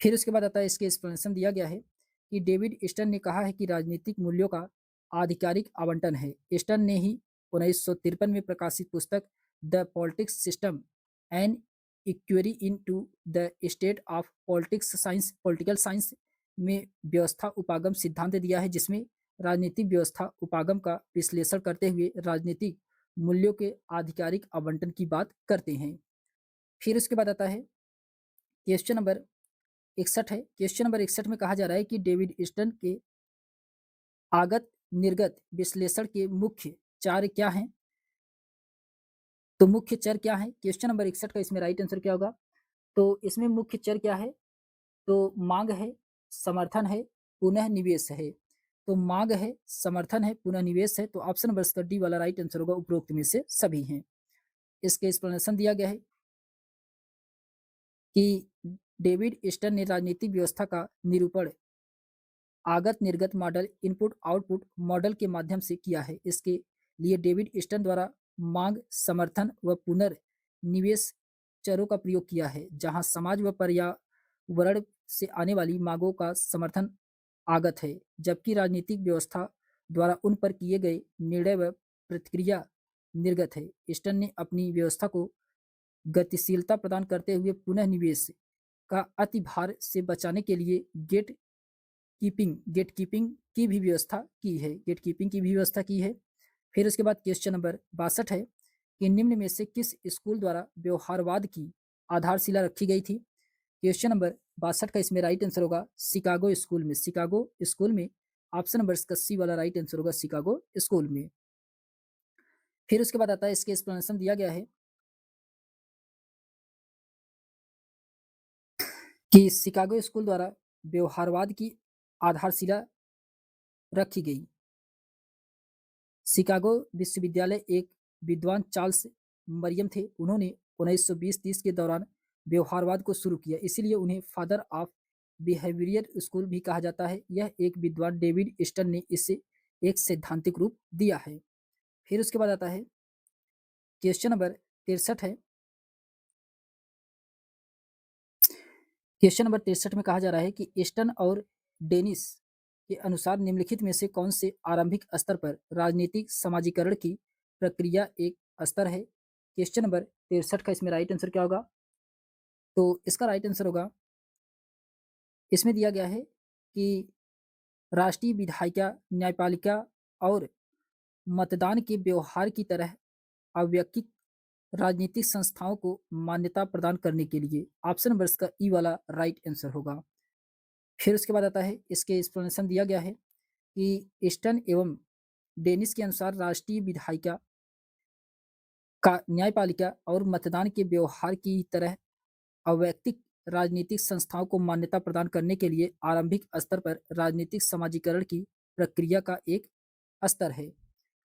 फिर उसके बाद आता है इसके एक्सप्लेनेशन दिया गया है कि डेविड स्टर्न ने कहा है कि राजनीतिक मूल्यों का आधिकारिक आवंटन है। स्टर्न ने ही 1953 में प्रकाशित पुस्तक the politics system an inquiry into the state of political science में व्यवस्था उपागम सिद्धांत दिया है, जिसमें राजनीतिक व्यवस्था उपागम का विश्लेषण करते हुए राजनीतिक मूल्यों के आधिकारिक आवंटन की बात करते हैं। फिर उसके बाद आता है क्वेश्चन नंबर 61 है। क्वेश्चन नंबर 61 में कहा जा रहा है कि डेविड स्टर्न के आगत निर्गत विश्लेषण के मुख्य चार क्या हैं? तो मुख्य चर क्या है? क्वेश्चन नंबर 61 का इसमें राइट आंसर क्या होगा? तो इसमें मुख्य चर क्या है? तो मांग है, समर्थन है, पुनः निवेश है। तो मांग है, समर्थन है, पुनः निवेश है। तो ऑप्शन नंबर इसका डी वाला राइट आंसर होगा। उपरोक्त में से सभी हैं। इसके एक्सप्लेनेशन दिया गया है कि डेविड स्टर्न ने राजनीतिक व्यवस्था का निरूपण आगत निर्गत मॉडल इनपुट आउटपुट मॉडल के माध्यम से किया है। इसके लिए डेविड स्टर्न द्वारा मांग, समर्थन व पुनर्निवेश चरों का प्रयोग किया है, जहां समाज व पर्यावरण से आने वाली मांगों का समर्थन आगत है, जबकि राजनीतिक व्यवस्था द्वारा उन पर किए गए निर्णय व प्रतिक्रिया निर्गत है। स्टर्न ने अपनी व्यवस्था को गतिशीलता प्रदान करते हुए पुनः निवेश का अतिभार से बचाने के लिए गेट कीपिंग की भी व्यवस्था की है। गेट कीपिंग की भी व्यवस्था की है। फिर उसके बाद क्वेश्चन नंबर 62 है कि निम्न में से किस स्कूल द्वारा व्यवहारवाद की आधारशिला रखी गई थी? क्वेश्चन नंबर 62 का इसमें राइट आंसर होगा शिकागो स्कूल में। शिकागो स्कूल में ऑप्शन नंबर इसका सी वाला राइट आंसर होगा। शिकागो स्कूल में। फिर उसके बाद आता है इसके एक्सप्लेनेशन दिया गया है कि शिकागो स्कूल द्वारा व्यवहारवाद की आधारशिला रखी गई। शिकागो विश्वविद्यालय एक विद्वान चार्ल्स मरियम थे। उन्होंने 1920-30 के दौरान व्यवहारवाद को शुरू किया, इसीलिए उन्हें फादर ऑफ बिहेवियरल स्कूल भी कहा जाता है। यह एक विद्वान डेविड स्टर्न ने इसे एक सैद्धांतिक रूप दिया है। फिर उसके बाद आता है क्वेश्चन नंबर 63 है। क्वेश्चन नंबर 63 में कहा जा रहा है कि स्टर्न और डेनिस के अनुसार निम्नलिखित में से कौन से आरंभिक स्तर पर राजनीतिक समाजीकरण की प्रक्रिया एक स्तर है? क्वेश्चन नंबर 63 का इसमें राइट आंसर क्या होगा? तो इसका राइट आंसर होगा, इसमें दिया गया है कि राष्ट्रीय विधायिका, न्यायपालिका और मतदान के व्यवहार की तरह अव्यक्तिक राजनीतिक संस्थाओं को मान्यता प्रदान करने के लिए ऑप्शन नंबर इसका ई वाला राइट आंसर होगा। फिर उसके बाद आता है इसके एक्सप्लेनेशन दिया गया है कि स्टर्न एवं डेनिस के अनुसार राष्ट्रीय विधायिका का न्यायपालिका और मतदान के व्यवहार की तरह अवैयक्तिक राजनीतिक संस्थाओं को मान्यता प्रदान करने के लिए आरंभिक स्तर पर राजनीतिक समाजीकरण की प्रक्रिया का एक स्तर है।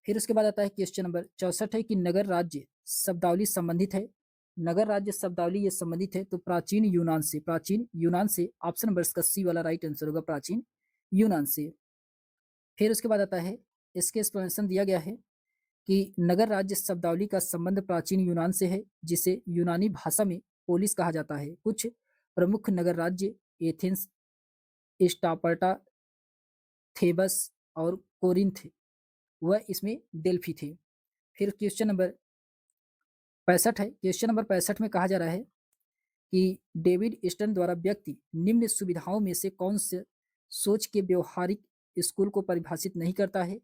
फिर उसके बाद आता है क्वेश्चन नंबर 64 है कि नगर राज्य शब्दावली संबंधित है। नगर राज्य शब्दावली ये संबंधित है तो प्राचीन यूनान से ऑप्शन नंबर इसका सी वाला राइट आंसर होगा, प्राचीन यूनान से। फिर उसके बाद आता है, इसके एक्सप्लेनेशन दिया गया है कि नगर राज्य शब्दावली का संबंध प्राचीन यूनान से है, जिसे यूनानी भाषा में पोलिस कहा जाता है। कुछ प्रमुख नगर राज्य एथेंस, स्पार्टा, थेबस और कोरिन्थ व इसमें डेल्फी थे। फिर क्वेश्चन नंबर 65 है। क्वेश्चन नंबर 65 में कहा जा रहा है कि डेविड ईस्टन द्वारा व्यक्ति निम्न सुविधाओं में से कौन से सोच के व्यवहारिक स्कूल को परिभाषित नहीं करता है।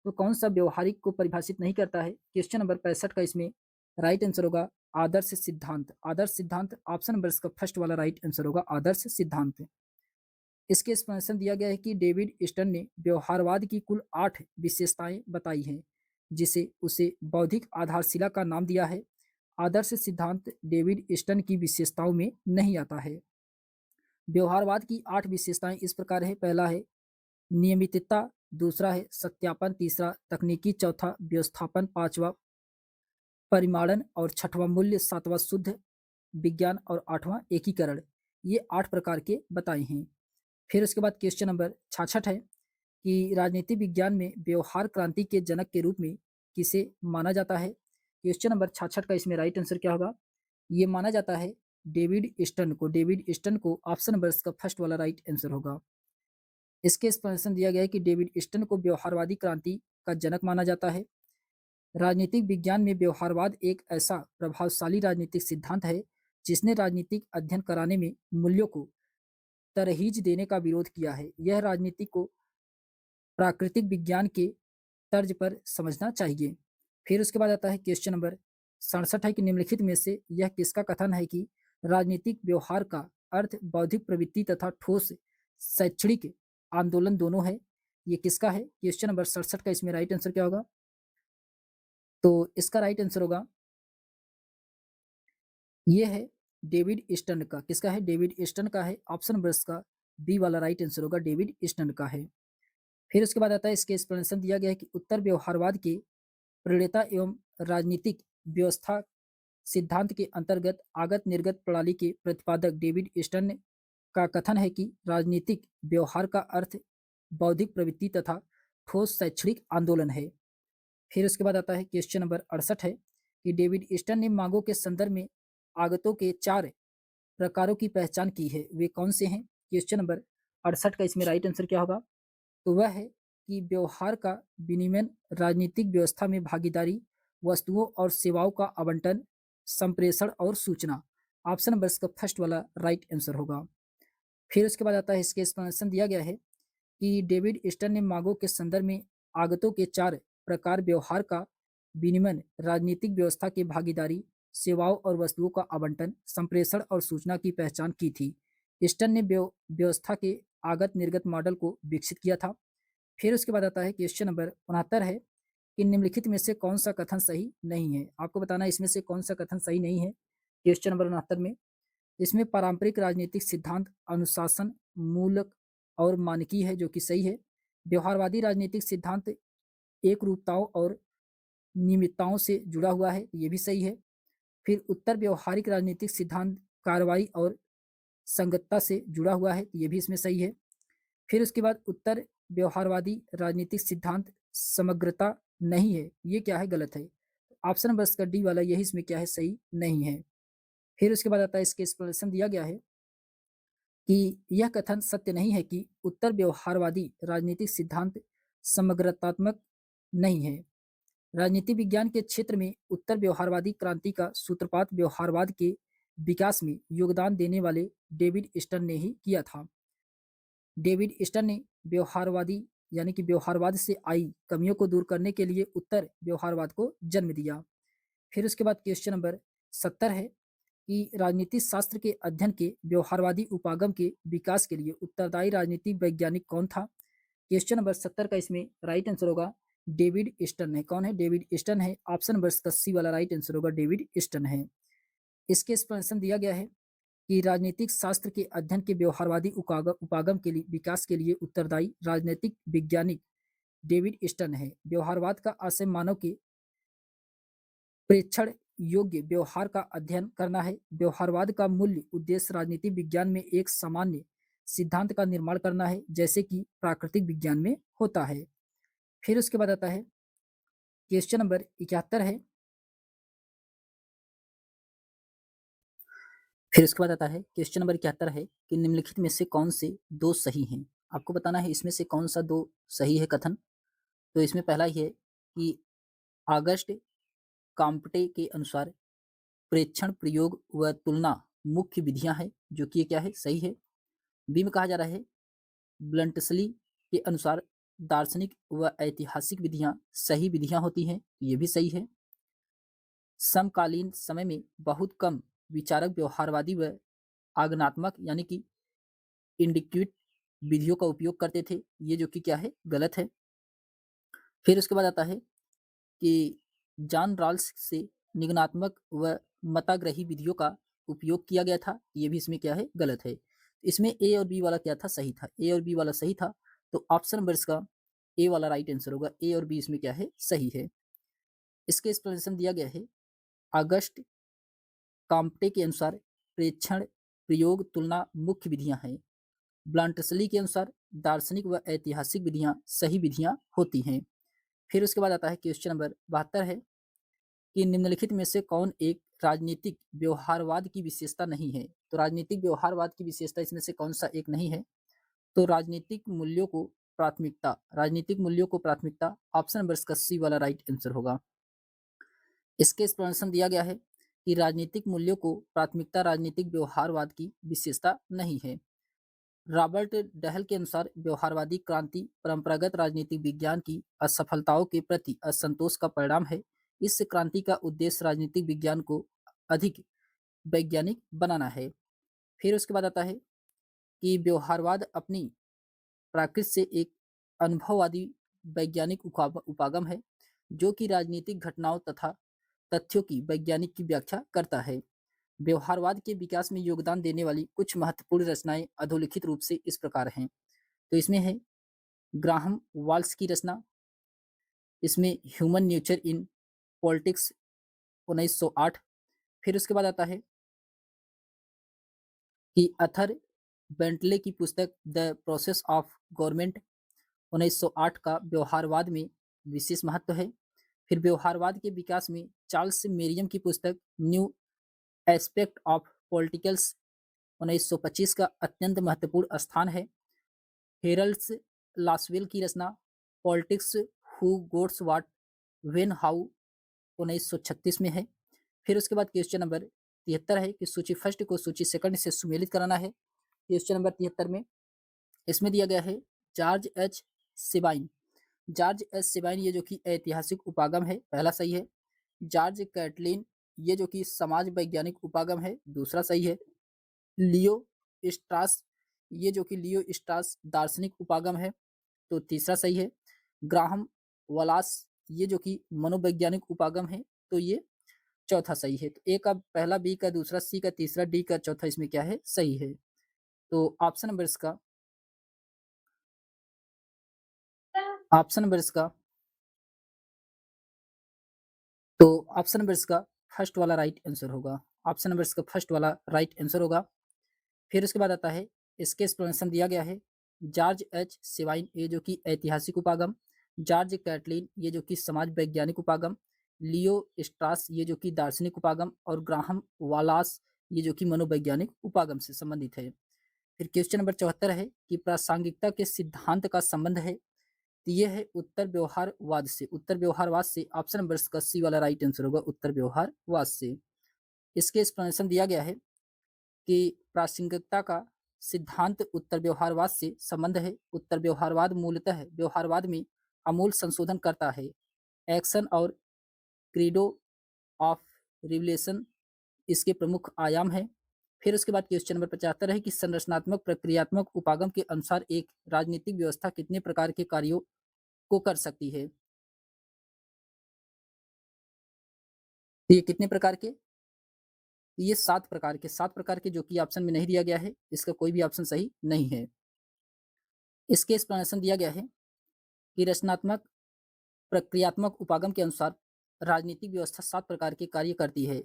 तो कौन सा व्यवहारिक को परिभाषित नहीं करता है। क्वेश्चन नंबर 65 का इसमें राइट आंसर होगा आदर्श सिद्धांत। आदर्श सिद्धांत ऑप्शन नंबर इसका फर्स्ट वाला राइट आंसर होगा, आदर्श सिद्धांत। इसके एक्सप्लेनेशन दिया गया है कि डेविड ईस्टन ने व्यवहारवाद की कुल 8 विशेषताएं बताई हैं, जिसे उसे बौद्धिक आधारशिला का नाम दिया है। आदर्श सिद्धांत डेविड ईस्टन की विशेषताओं में नहीं आता है। व्यवहारवाद की 8 विशेषताएं इस प्रकार है। पहला है नियमितता, दूसरा है सत्यापन, तीसरा तकनीकी, चौथा व्यवस्थापन, पांचवा परिमाणन और छठवां मूल्य, सातवां शुद्ध विज्ञान और आठवां एकीकरण। ये 8 प्रकार के बताए हैं। फिर उसके बाद क्वेश्चन नंबर 66 है कि राजनीति विज्ञान में व्यवहार क्रांति के जनक के रूप में किसे माना जाता है। क्वेश्चन नंबर 66 का इसमें राइट आंसर क्या होगा। ये माना जाता है डेविड ईस्टन को। डेविड ईस्टन को ऑप्शन नंबर इसका फर्स्ट वाला राइट आंसर होगा। इसके एक्सप्लेनेशन दिया गया है कि डेविड ईस्टन को व्यवहारवादी क्रांति का जनक माना जाता है। राजनीतिक विज्ञान में व्यवहारवाद एक ऐसा प्रभावशाली राजनीतिक सिद्धांत है जिसने राजनीतिक अध्ययन कराने में मूल्यों को तरहीज देने का विरोध किया है। यह राजनीति को प्राकृतिक विज्ञान के तर्ज पर समझना चाहिए। फिर उसके बाद आता है क्वेश्चन नंबर 67 है कि निम्नलिखित में से यह किसका कथन है कि राजनीतिक व्यवहार का अर्थ बौद्धिक प्रवृत्ति तथा ठोस शैक्षणिक आंदोलन दोनों है। ये किसका है। क्वेश्चन नंबर 67 का इसमें राइट आंसर क्या होगा। तो इसका राइट आंसर होगा, ये है डेविड ईस्टन का। किसका है, डेविड ईस्टन का है। ऑप्शन नंबर इसका बी वाला राइट आंसर होगा, डेविड ईस्टन का है। फिर उसके बाद आता है, इसके एक्सप्लेनेशन दिया गया है कि उत्तर व्यवहारवाद के प्रणेता एवं राजनीतिक व्यवस्था सिद्धांत के अंतर्गत आगत निर्गत प्रणाली के प्रतिपादक डेविड ईस्टन का कथन है कि राजनीतिक व्यवहार का अर्थ बौद्धिक प्रवृत्ति तथा ठोस शैक्षणिक आंदोलन है। फिर उसके बाद आता है क्वेश्चन नंबर 68 है कि डेविड ईस्टन ने मांगों के संदर्भ में आगतों के 4 प्रकारों की पहचान की है। वे कौन से हैं। क्वेश्चन नंबर 68 का इसमें राइट आंसर क्या होगा। तो वह है कि व्यवहार का विनियमन, राजनीतिक व्यवस्था में भागीदारी, वस्तुओं और सेवाओं का आवंटन, संप्रेषण और सूचना। ऑप्शन नंबर इसका फर्स्ट वाला राइट आंसर होगा। फिर उसके बाद आता है, इसके एक्सप्लेनेशन दिया गया है कि डेविड ईस्टन ने मांगों के संदर्भ में आगतों के 4 प्रकार व्यवहार का विनियमन, राजनीतिक व्यवस्था की भागीदारी, सेवाओं और वस्तुओं का आवंटन, संप्रेषण और सूचना की पहचान की थी। ईस्टन ने व्यवस्था के आगत निर्गत मॉडल को विकसित किया था। फिर उसके बाद आता है क्वेश्चन नंबर 69 है कि निम्नलिखित में से कौन सा कथन सही नहीं है। आपको बताना है इसमें से कौन सा कथन सही नहीं है। क्वेश्चन नंबर 69 में इसमें पारंपरिक राजनीतिक सिद्धांत अनुशासन मूलक और मानकीय है, जो कि सही है। व्यवहारवादी राजनीतिक सिद्धांत एक रूपताओं और नियमितताओं से जुड़ा हुआ है, ये भी सही है। फिर उत्तर व्यवहारिक राजनीतिक सिद्धांत कार्रवाई और संगतता से जुड़ा हुआ है, ये भी इसमें सही है। फिर उसके बाद उत्तर व्यवहारवादी राजनीतिक सिद्धांत समग्रता नहीं है, ये क्या है, गलत है। ऑप्शन नंबर इसका डी वाला यही इसमें क्या है, सही नहीं है। फिर उसके बाद आता है, इसके एक्सप्लेनेशन दिया गया है कि यह कथन सत्य नहीं है कि उत्तर व्यवहारवादी राजनीतिक सिद्धांत समग्रतात्मक नहीं है। राजनीति विज्ञान के क्षेत्र में उत्तर व्यवहारवादी क्रांति का सूत्रपात व्यवहारवाद के विकास में योगदान देने वाले डेविड ईस्टन ने ही किया था। डेविड ईस्टन ने व्यवहारवादी यानी कि व्यवहारवाद से आई कमियों को दूर करने के लिए उत्तर व्यवहारवाद को जन्म दिया। फिर उसके बाद क्वेश्चन नंबर 70 है कि राजनीति शास्त्र के अध्ययन के व्यवहारवादी उपागम के विकास के लिए उत्तरदायी राजनीति वैज्ञानिक कौन था। क्वेश्चन नंबर 70 का इसमें राइट आंसर होगा डेविड ईस्टन है। कौन है? डेविड ईस्टन है। ऑप्शन नंबर सी वाला राइट आंसर होगा, डेविड ईस्टन है। इसके एक्सप्लेनेशन दिया गया है कि राजनीतिक शास्त्र के अध्ययन के व्यवहारवादी उपागम के लिए विकास के लिए उत्तरदायी राजनीतिक वैज्ञानिक डेविड ईस्टन है। व्यवहारवाद का आशय मानव के प्रेक्षण योग्य व्यवहार का अध्ययन करना है। व्यवहारवाद का मूल्य उद्देश्य राजनीति विज्ञान में एक सामान्य सिद्धांत का निर्माण करना है, जैसे कि प्राकृतिक विज्ञान में होता है। फिर उसके बाद आता है क्वेश्चन नंबर 71 है। फिर उसके बाद आता है क्वेश्चन नंबर 71 है कि निम्नलिखित में से कौन से दो सही हैं। आपको बताना है इसमें से कौन सा दो सही है कथन। तो इसमें पहला ही है कि ऑगस्ट कॉम्पटे के अनुसार प्रेक्षण, प्रयोग व तुलना मुख्य विधियां हैं, जो कि ये क्या है? सही है। बी में कहा जा रहा है ब्लंटसली के अनुसार दार्शनिक व ऐतिहासिक विधियां सही विधियां होती हैं, ये भी सही है। समकालीन समय में बहुत कम विचारक व्यवहारवादी व आगमनात्मक यानी कि इंडिक्यूट विधियों का उपयोग करते थे, ये जो कि क्या है? गलत है। फिर उसके बाद आता है कि जॉन रॉल्स से निगमनात्मक व मताग्रही विधियों का उपयोग किया गया था, ये भी इसमें क्या है? गलत है। इसमें ए और बी वाला क्या था? सही था। ए और बी वाला सही था, तो ऑप्शन नंबर इसका ए वाला राइट आंसर होगा। ए और बी इसमें क्या है? सही है। इसके एक्सप्लेनेशन दिया गया है अगस्ट कॉम्पटे के अनुसार प्रेक्षण, प्रयोग, तुलना मुख्य विधियां हैं। ब्लांटसली के अनुसार दार्शनिक व ऐतिहासिक विधियां सही विधियां होती हैं। फिर उसके बाद आता है क्वेश्चन नंबर 72 है कि निम्नलिखित में से कौन एक राजनीतिक व्यवहारवाद की विशेषता नहीं है। तो राजनीतिक व्यवहारवाद की विशेषता इसमें से कौन सा एक नहीं है? तो राजनीतिक मूल्यों को प्राथमिकता ऑप्शन नंबर इसका सी वाला राइट आंसर होगा। इसके एक्सप्लेनेशन दिया गया है कि राजनीतिक मूल्यों को प्राथमिकता राजनीतिक व्यवहारवाद की विशेषता नहीं है। रॉबर्ट डहल के अनुसार व्यवहारवादी क्रांति परंपरागत राजनीतिक विज्ञान की असफलताओं के प्रति असंतोष का परिणाम है। इस क्रांति का उद्देश्य राजनीतिक विज्ञान को अधिक वैज्ञानिक बनाना है। फिर उसके बाद आता है कि व्यवहारवाद अपनी प्रकृति से एक अनुभववादी वैज्ञानिक उपागम है, जो कि राजनीतिक घटनाओं तथा तथ्यों की वैज्ञानिक की व्याख्या करता है। व्यवहारवाद के विकास में योगदान देने वाली कुछ महत्वपूर्ण रचनाएं अधोलिखित रूप से इस प्रकार हैं। तो इसमें है ग्राहम वाल्स की रचना, इसमें ह्यूमन नेचर इन पॉलिटिक्स 1908। फिर उसके बाद आता है कि अथर बेंटले की पुस्तक द प्रोसेस ऑफ गवर्नमेंट 1908 का व्यवहारवाद में विशेष महत्व है। फिर व्यवहारवाद के विकास में चार्ल्स मेरियम की पुस्तक न्यू एस्पेक्ट ऑफ पॉलिटिकल्स 1925 का अत्यंत महत्वपूर्ण स्थान है। हेरल्ड्स लासवेल की रचना politics who gets what when how 1936 में है। फिर उसके बाद क्वेश्चन नंबर 73 है कि सूची फर्स्ट को सूची सेकंड से सुमेलित कराना है। क्वेश्चन नंबर 73 में इसमें दिया गया है जॉर्ज एच सिबाइन। जॉर्ज एच सिबाइन ये जो कि ऐतिहासिक उपागम है, पहला सही है। जॉर्ज कैटलिन ये जो कि समाज वैज्ञानिक उपागम है, दूसरा सही है। लियो स्ट्रास ये जो कि लियो स्ट्रास दार्शनिक उपागम है, तो तीसरा सही है। ग्राहम वलास ये जो कि मनोवैज्ञानिक उपागम है, तो ये चौथा सही है। तो ए का पहला, बी का दूसरा, सी का तीसरा, डी का चौथा इसमें क्या है? सही है। तो ऑप्शन नंबर इसका तो ऑप्शन नंबर इसका फर्स्ट वाला राइट आंसर होगा। ऑप्शन नंबर इसका फर्स्ट वाला राइट आंसर होगा। फिर उसके बाद आता है इसके एक्सप्लेनेशन दिया गया है जॉर्ज एच सिवाइन ये जो कि ऐतिहासिक उपागम, जॉर्ज कैटलिन ये जो कि समाज वैज्ञानिक उपागम, लियो स्ट्रास ये जो कि दार्शनिक उपागम, और ग्राहम वालास ये जो कि मनोवैज्ञानिक उपागम से संबंधित है। फिर क्वेश्चन नंबर 74 है कि प्रासंगिकता के सिद्धांत का संबंध है, तो ये है उत्तर व्यवहारवाद से। उत्तर व्यवहारवाद से ऑप्शन नंबर इसका सी वाला राइट आंसर होगा, उत्तर व्यवहारवाद से। इसके एक्सप्लेनेशन दिया गया है कि प्रासंगिकता का सिद्धांत उत्तर व्यवहारवाद से संबंध है। उत्तर व्यवहारवाद मूलतः व्यवहारवाद में आमूल संशोधन करता है। एक्शन और क्रीडो ऑफ रिवलेशन इसके प्रमुख आयाम है। फिर उसके बाद क्वेश्चन नंबर 75 है कि संरचनात्मक प्रक्रियात्मक उपागम के अनुसार एक राजनीतिक व्यवस्था कितने प्रकार के कार्यों को कर सकती है। तो ये कितने प्रकार के? ये 7 प्रकार के जो कि ऑप्शन में नहीं दिया गया है, इसका कोई भी ऑप्शन सही नहीं है। इसके एक्सप्लेनेशन दिया गया है कि रचनात्मक प्रक्रियात्मक उपागम के अनुसार राजनीतिक व्यवस्था 7 प्रकार के कार्य करती है।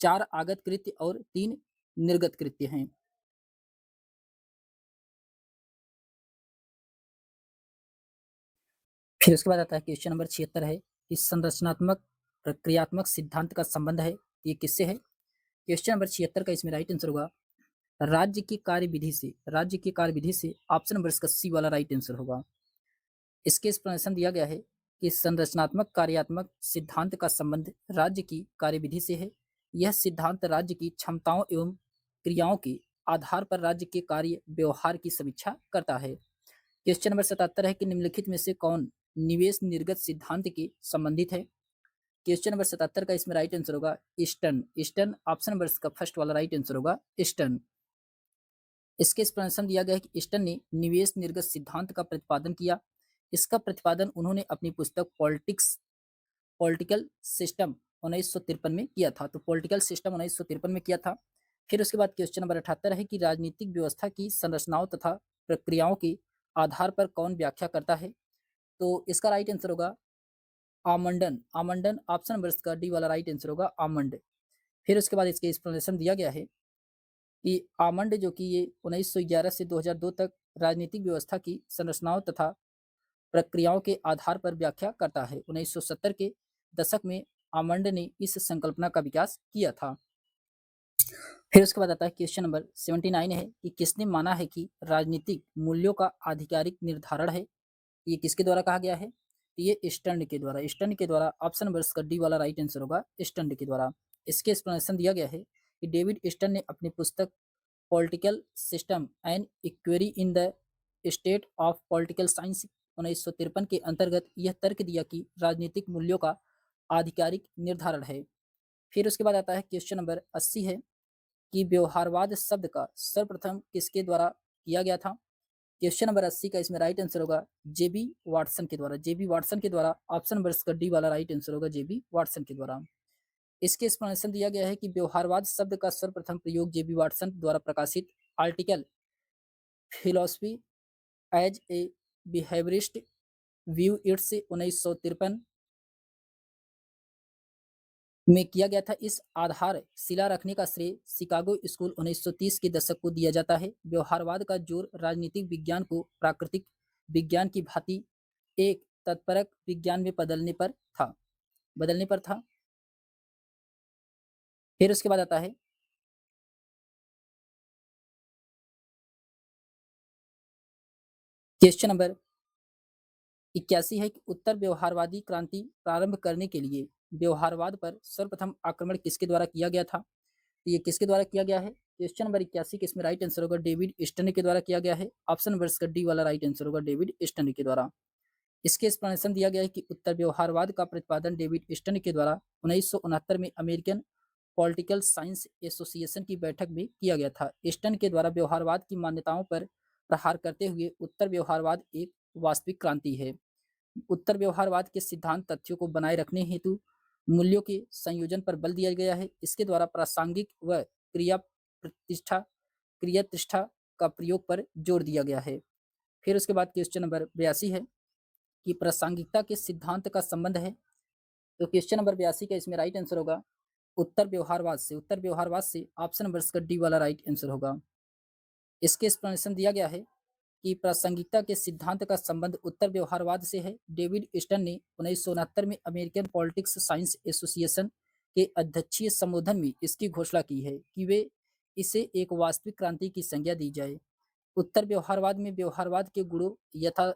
4 आगत कृत्य और 3 निर्गत कृत्य हैं। फिर उसके बाद आता है क्वेश्चन नंबर 76 है कि संरचनात्मक प्रक्रियात्मक सिद्धांत का संबंध है, ये किससे है? क्वेश्चन नंबर 76 का इसमें राइट आंसर होगा राज्य की कार्यविधि से ऑप्शन नंबर इसका सी वाला राइट आंसर होगा। इसके एक्सप्लेनेशन दिया गया है कि संरचनात्मक कार्यात्मक सिद्धांत का संबंध राज्य की कार्यविधि से है। यह सिद्धांत राज्य की क्षमताओं एवं क्रियाओं के आधार पर राज्य के कार्य व्यवहार की समीक्षा करता है। क्वेश्चन नंबर 77 है कि निम्नलिखित में से कौन निवेश निर्गत सिद्धांत के संबंधित है? क्वेश्चन नंबर 77 का इसमें राइट आंसर होगा ईस्टर्न। ईस्टर्न ऑप्शन नंबर इसका फर्स्ट वाला राइट आंसर होगा ईस्टर्न। इसके एक्सप्लेनेशन दिया गया है कि ईस्टर्न ने निवेश निर्गत सिद्धांत का प्रतिपादन किया। इसका प्रतिपादन उन्होंने अपनी पुस्तक पॉलिटिकल सिस्टम 1953 में किया था। तो पॉलिटिकल सिस्टम 1953 में किया था। फिर उसके बाद क्वेश्चन नंबर 78 है कि राजनीतिक व्यवस्था की संरचनाओं तथा प्रक्रियाओं के आधार पर कौन व्याख्या करता है? तो इसका राइट आंसर होगा आमंडन। आमंडन ऑप्शन नंबर इसका डी वाला राइट आंसर होगा आमंड। फिर उसके बाद इसके एक्सप्लेनेशन दिया गया है कि आमंड जो कि ये 1911 से 2002 तक राजनीतिक व्यवस्था की संरचनाओं तथा प्रक्रियाओं के आधार पर व्याख्या करता है। 1970 के दशक में आमंड ने इस संकल्पना का विकास किया था। फिर उसके बाद आता है क्वेश्चन नंबर 79 है कि किसने माना है कि राजनीतिक मूल्यों का आधिकारिक निर्धारण है? ये किसके द्वारा कहा गया है? ये स्टर्न के द्वारा। स्टर्न के द्वारा ऑप्शन नंबर इसका डी वाला राइट आंसर होगा स्टर्न के द्वारा। इसके एक्सप्लेनेशन दिया गया है कि डेविड स्टर्न ने अपनी पुस्तक political system and inquiry in the state of political science 1953 के अंतर्गत यह तर्क दिया कि राजनीतिक मूल्यों का आधिकारिक निर्धारण है। फिर उसके बाद आता है क्वेश्चन नंबर 80 है कि व्यवहारवाद शब्द का सर्वप्रथम किसके द्वारा किया गया था? क्वेश्चन नंबर 80 का इसमें राइट आंसर होगा जेबी वाटसन के द्वारा। जेबी वाटसन के द्वारा ऑप्शन नंबर इसका डी वाला राइट आंसर होगा जेबी वाटसन के द्वारा। इसके एक्सप्लेनेशन दिया गया है कि व्यवहारवाद शब्द का सर्वप्रथम प्रयोग जेबी वाटसन द्वारा प्रकाशित article philosophy as a behaviourist view its 1953 में किया गया था। इस आधार शिला रखने का श्रेय शिकागो स्कूल 1930 के दशक को दिया जाता है। व्यवहारवाद का जोर राजनीतिक विज्ञान को प्राकृतिक विज्ञान की भांति एक तत्परक विज्ञान में बदलने पर था। फिर उसके बाद आता है क्वेश्चन नंबर 81 है कि उत्तर व्यवहारवादी क्रांति प्रारंभ करने के लिए व्यवहारवाद पर सर्वप्रथम आक्रमण किसके द्वारा किया गया था? तो ये किसके द्वारा किया गया है? क्वेश्चन नंबर 81 के इसमें राइट आंसर होगा डेविड ईस्टर्न के द्वारा किया गया है। ऑप्शन नंबर इसका डी वाला राइट आंसर होगा डेविड ईस्टर्न के द्वारा। इसके एक्सप्लेनेशन दिया गया है कि उत्तर व्यवहारवाद का प्रतिपादन डेविड ईस्टर्न के द्वारा 1969 में अमेरिकन पॉलिटिकल साइंस एसोसिएशन की बैठक में किया गया था। ईस्टर्न के द्वारा व्यवहारवाद की मान्यताओं पर प्रहार करते हुए उत्तर व्यवहारवाद एक वास्तविक क्रांति है। उत्तर व्यवहारवाद के सिद्धांत तथ्यों को बनाए रखने हेतु मूल्यों के संयोजन पर बल दिया गया है। इसके द्वारा प्रासंगिक व क्रिया प्रतिष्ठा का प्रयोग पर जोर दिया गया है। फिर उसके बाद क्वेश्चन नंबर 82 है कि प्रासंगिकता के सिद्धांत का संबंध है। तो क्वेश्चन नंबर 82 का इसमें राइट आंसर होगा उत्तर व्यवहारवाद से ऑप्शन नंबर इसका डी वाला राइट आंसर होगा। इसके एक्सप्लेनेशन दिया गया है कि प्रासंगिकता के सिद्धांत का संबंध उत्तर व्यवहारवाद से है। डेविड ईस्टर्न ने 1969 में अमेरिकन पॉलिटिक्स साइंस एसोसिएशन के अध्यक्षीय संबोधन में इसकी घोषणा की है कि वे इसे एक वास्तविक क्रांति की संज्ञा दी जाए। उत्तर व्यवहारवाद में व्यवहारवाद के गुणों यथा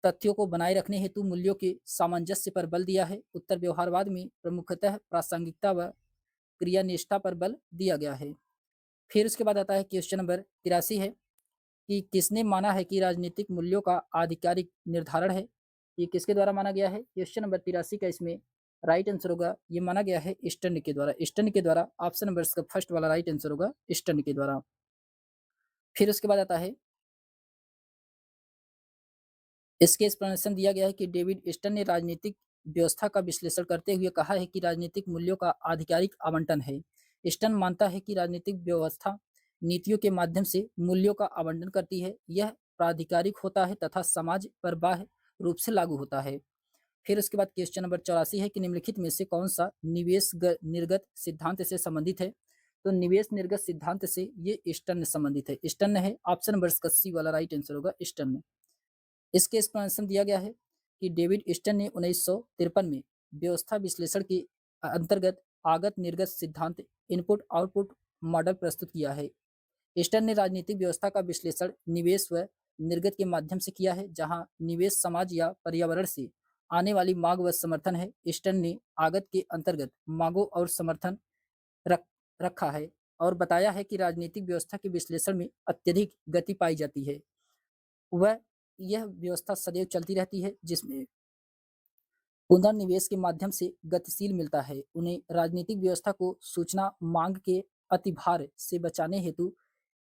तथ्यों को बनाए रखने हेतु मूल्यों के सामंजस्य पर बल दिया है। उत्तर व्यवहारवाद में प्रमुखतः प्रासंगिकता व क्रियानिष्ठा पर बल दिया गया है। फिर उसके बाद आता है क्वेश्चन नंबर 83 है कि किसने माना है कि राजनीतिक मूल्यों का आधिकारिक निर्धारण है? ये किसके द्वारा माना गया है? क्वेश्चन नंबर 83 का इसमें राइट आंसर होगा ये माना गया है ईस्टर्न के द्वारा। ईस्टर्न के द्वारा ऑप्शन नंबर इसका फर्स्ट वाला राइट आंसर होगा ईस्टर्न के द्वारा। फिर उसके बाद आता है इसके एक्सप्लेनेशन दिया गया है कि डेविड स्टर्न ने राजनीतिक व्यवस्था का विश्लेषण करते हुए कहा है कि राजनीतिक मूल्यों का आधिकारिक आवंटन है। स्टर्न मानता है कि राजनीतिक व्यवस्था नीतियों के माध्यम से मूल्यों का आवंटन करती है। यह प्राधिकारिक होता है तथा समाज पर बाह्य रूप से लागू होता है। फिर उसके बाद क्वेश्चन नंबर 84 है कि निम्नलिखित में से कौन सा निवेश निर्गत सिद्धांत से संबंधित है। तो निवेश निर्गत सिद्धांत से ये स्टर्न संबंधित है। स्टर्न है, ऑप्शन नंबर सी वाला राइट आंसर होगा स्टर्न। इसके एक्सप्लेनेशन दिया गया है कि डेविड स्टर्न ने 1953 में व्यवस्था विश्लेषण के अंतर्गत आगत निर्गत सिद्धांत इनपुट आउटपुट मॉडल प्रस्तुत किया है। स्टर्न ने राजनीतिक व्यवस्था का विश्लेषण निवेश व निर्गत के माध्यम से किया है, जहां निवेश समाज या पर्यावरण से आने वाली मांग व समर्थन है। स्टर्न ने आगत के अंतर्गत मांगों और समर्थन रख रखा है और बताया है कि राजनीतिक व्यवस्था के विश्लेषण में अत्यधिक गति पाई जाती है। वह यह व्यवस्था सदैव चलती रहती है जिसमें पुनर्निवेश के माध्यम से गतिशील मिलता है। उन्हें राजनीतिक व्यवस्था को सूचना मांग के अतिभार से बचाने हेतु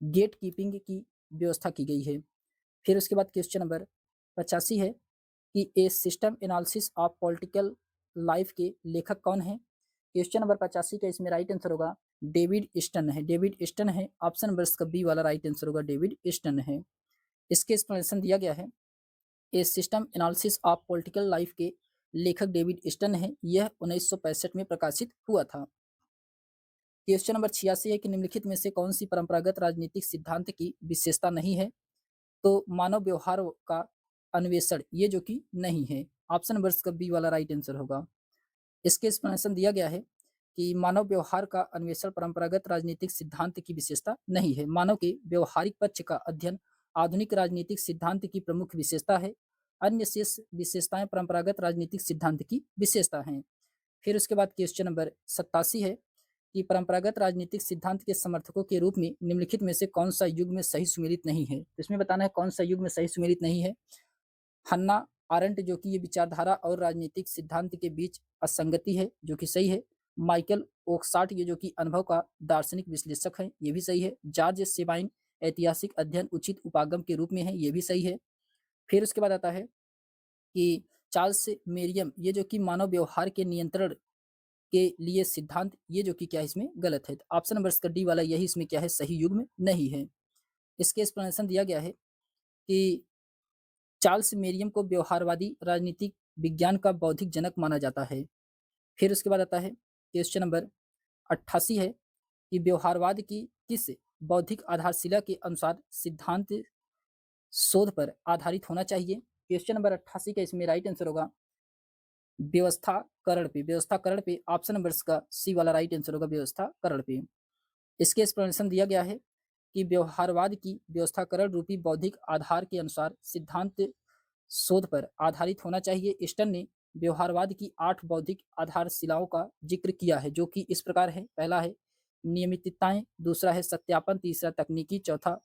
गेट कीपिंग की व्यवस्था की गई है। फिर उसके बाद क्वेश्चन नंबर 85 है कि a system analysis of political life के लेखक कौन है। क्वेश्चन नंबर 85 का इसमें राइट आंसर होगा डेविड स्टर्न है। डेविड स्टर्न है, ऑप्शन नंबर इसका बी वाला राइट आंसर होगा डेविड स्टर्न है। इसके एक्सप्लेनेशन दिया गया है a system analysis of political life के लेखक डेविड स्टर्न है। यह 1965 में प्रकाशित हुआ था। क्वेश्चन नंबर 86 है कि निम्नलिखित में से कौन सी परंपरागत राजनीतिक सिद्धांत की विशेषता नहीं है। तो मानव व्यवहार का अन्वेषण ये जो कि नहीं है। ऑप्शन नंबर इसका बी वाला राइट आंसर होगा। इसके एक्सप्लेनेशन दिया गया है कि मानव व्यवहार का अन्वेषण परंपरागत राजनीतिक सिद्धांत की विशेषता नहीं है। मानव के व्यवहारिक पक्ष का अध्ययन आधुनिक राजनीतिक सिद्धांत की प्रमुख विशेषता है। अन्य शेष विशेषताएं परंपरागत राजनीतिक सिद्धांत की विशेषता हैं। फिर उसके बाद क्वेश्चन नंबर 87 है कि परंपरागत राजनीतिक सिद्धांत के समर्थकों के रूप में निम्नलिखित में से कौन सा युग में सही सुमेलित नहीं है। इसमें बताना है कौन सा युग में सही सुमेलित नहीं है। हन्ना आरंट जो कि ये विचारधारा और राजनीतिक सिद्धांत के बीच असंगति है जो कि सही है। माइकल ओक्साट ये जो कि अनुभव का दार्शनिक विश्लेषक है, ये भी सही है। जॉर्ज सेबाइन ऐतिहासिक अध्ययन उचित उपागम के रूप में है, ये भी सही है। फिर उसके बाद आता है कि चार्ल्स मेरियम ये जो कि मानव व्यवहार के नियंत्रण के लिए सिद्धांत ये जो कि क्या है इसमें गलत है। ऑप्शन नंबर इसका डी वाला यही इसमें क्या है सही युग में नहीं है। इसके एक्सप्लेनेशन दिया गया है कि चार्ल्स मेरियम को व्यवहारवादी राजनीतिक विज्ञान का बौद्धिक जनक माना जाता है। फिर उसके बाद आता है क्वेश्चन नंबर 88 है कि व्यवहारवाद की किस बौद्धिक आधारशिला के अनुसार सिद्धांत शोध पर आधारित होना चाहिए। क्वेश्चन नंबर 88 का इसमें राइट आंसर होगा व्यवस्थाकरण पे। व्यवस्थाकरण पे ऑप्शन नंबर का सी वाला राइट आंसर होगा व्यवस्थाकरण पे। इसके एक्सप्लेनेशन दिया गया है कि व्यवहारवाद की व्यवस्थाकरण रूपी बौद्धिक आधार के अनुसार सिद्धांत शोध पर आधारित होना चाहिए। स्टर्न ने व्यवहारवाद की 8 बौद्धिक आधारशिलाओं का जिक्र किया है जो कि इस प्रकार है। पहला है नियमितताएं, दूसरा है सत्यापन, तीसरा तकनीकी, चौथा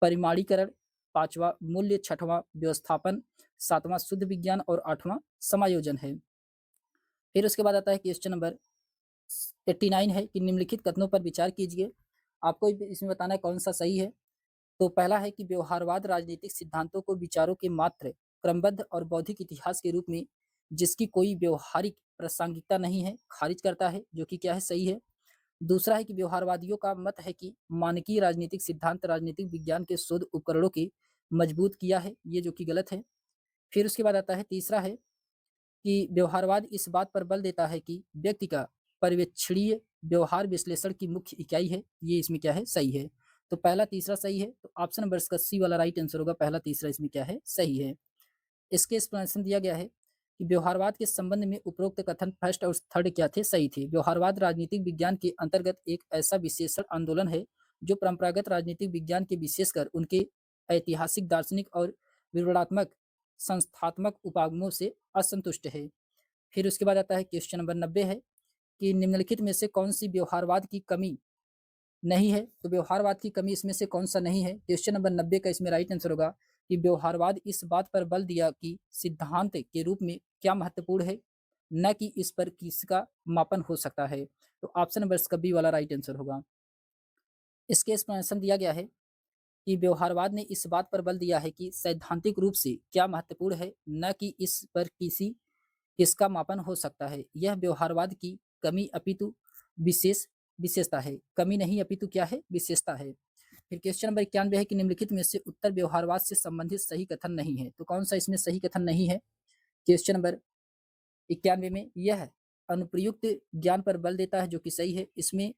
परिमाणीकरण, पांचवा मूल्य, छठवां व्यवस्थापन, सातवां शुद्ध विज्ञान और आठवां समायोजन है। फिर उसके बाद आता है क्वेश्चन नंबर 89 है कि निम्नलिखित कथनों पर विचार कीजिए। आपको इसमें बताना है कौन सा सही है। तो पहला है कि व्यवहारवाद राजनीतिक सिद्धांतों को विचारों के मात्र क्रमबद्ध और बौद्धिक इतिहास के रूप में जिसकी कोई व्यवहारिक प्रासंगिकता नहीं है खारिज करता है जो कि क्या है सही है। दूसरा है कि व्यवहारवादियों का मत है कि मानकीय राजनीतिक सिद्धांत राजनीतिक विज्ञान के शोध उपकरणों की मजबूत किया है, ये जो कि गलत है। फिर उसके बाद आता है तीसरा है कि व्यवहारवाद इस बात पर बल देता है कि व्यक्ति का पर्यवेक्षणीय व्यवहार विश्लेषण की मुख्य इकाई है, ये इसमें क्या है सही है। तो पहला तीसरा सही है, तो ऑप्शन नंबर इसका सी वाला राइट आंसर होगा पहला तीसरा इसमें क्या है सही है। इसके एक्सप्लेनेशन दिया गया है कि व्यवहारवाद के संबंध में उपरोक्त कथन फर्स्ट और थर्ड क्या थे सही थे। व्यवहारवाद राजनीतिक विज्ञान के अंतर्गत एक ऐसा विशेषण आंदोलन है जो परंपरागत राजनीतिक विज्ञान के विशेषकर उनके ऐतिहासिक दार्शनिक और विवरणात्मक संस्थात्मक उपागमों से असंतुष्ट है। फिर उसके बाद आता है क्वेश्चन नंबर 90 है कि निम्नलिखित में से कौन सी व्यवहारवाद की कमी नहीं है। तो व्यवहारवाद की कमी इसमें से कौन सा नहीं है। क्वेश्चन नंबर 90 का इसमें राइट आंसर होगा कि व्यवहारवाद इस बात पर बल दिया कि सिद्धांत के रूप में क्या महत्वपूर्ण है, न कि इस पर किसका मापन हो सकता है। तो ऑप्शन नंबर इसका बी वाला राइट आंसर होगा। इसके एक्सप्लेनेशन दिया गया है कि व्यवहारवाद ने इस बात पर बल दिया है कि सैद्धांतिक रूप से क्या महत्वपूर्ण है, न कि इस पर किसका मापन हो सकता है। यह व्यवहारवाद की कमी अपितु विशेषता है। कमी नहीं अपितु क्या है? विशेषता है। फिर क्वेश्चन नंबर 91 है कि निम्नलिखित में से उत्तर व्यवहारवाद से संबंधित सही कथन नहीं है। तो कौन सा इसमें सही कथन नहीं है? क्वेश्चन नंबर 91 में यह अनुप्रयुक्त ज्ञान पर बल देता है, जो कि सही है। इसमें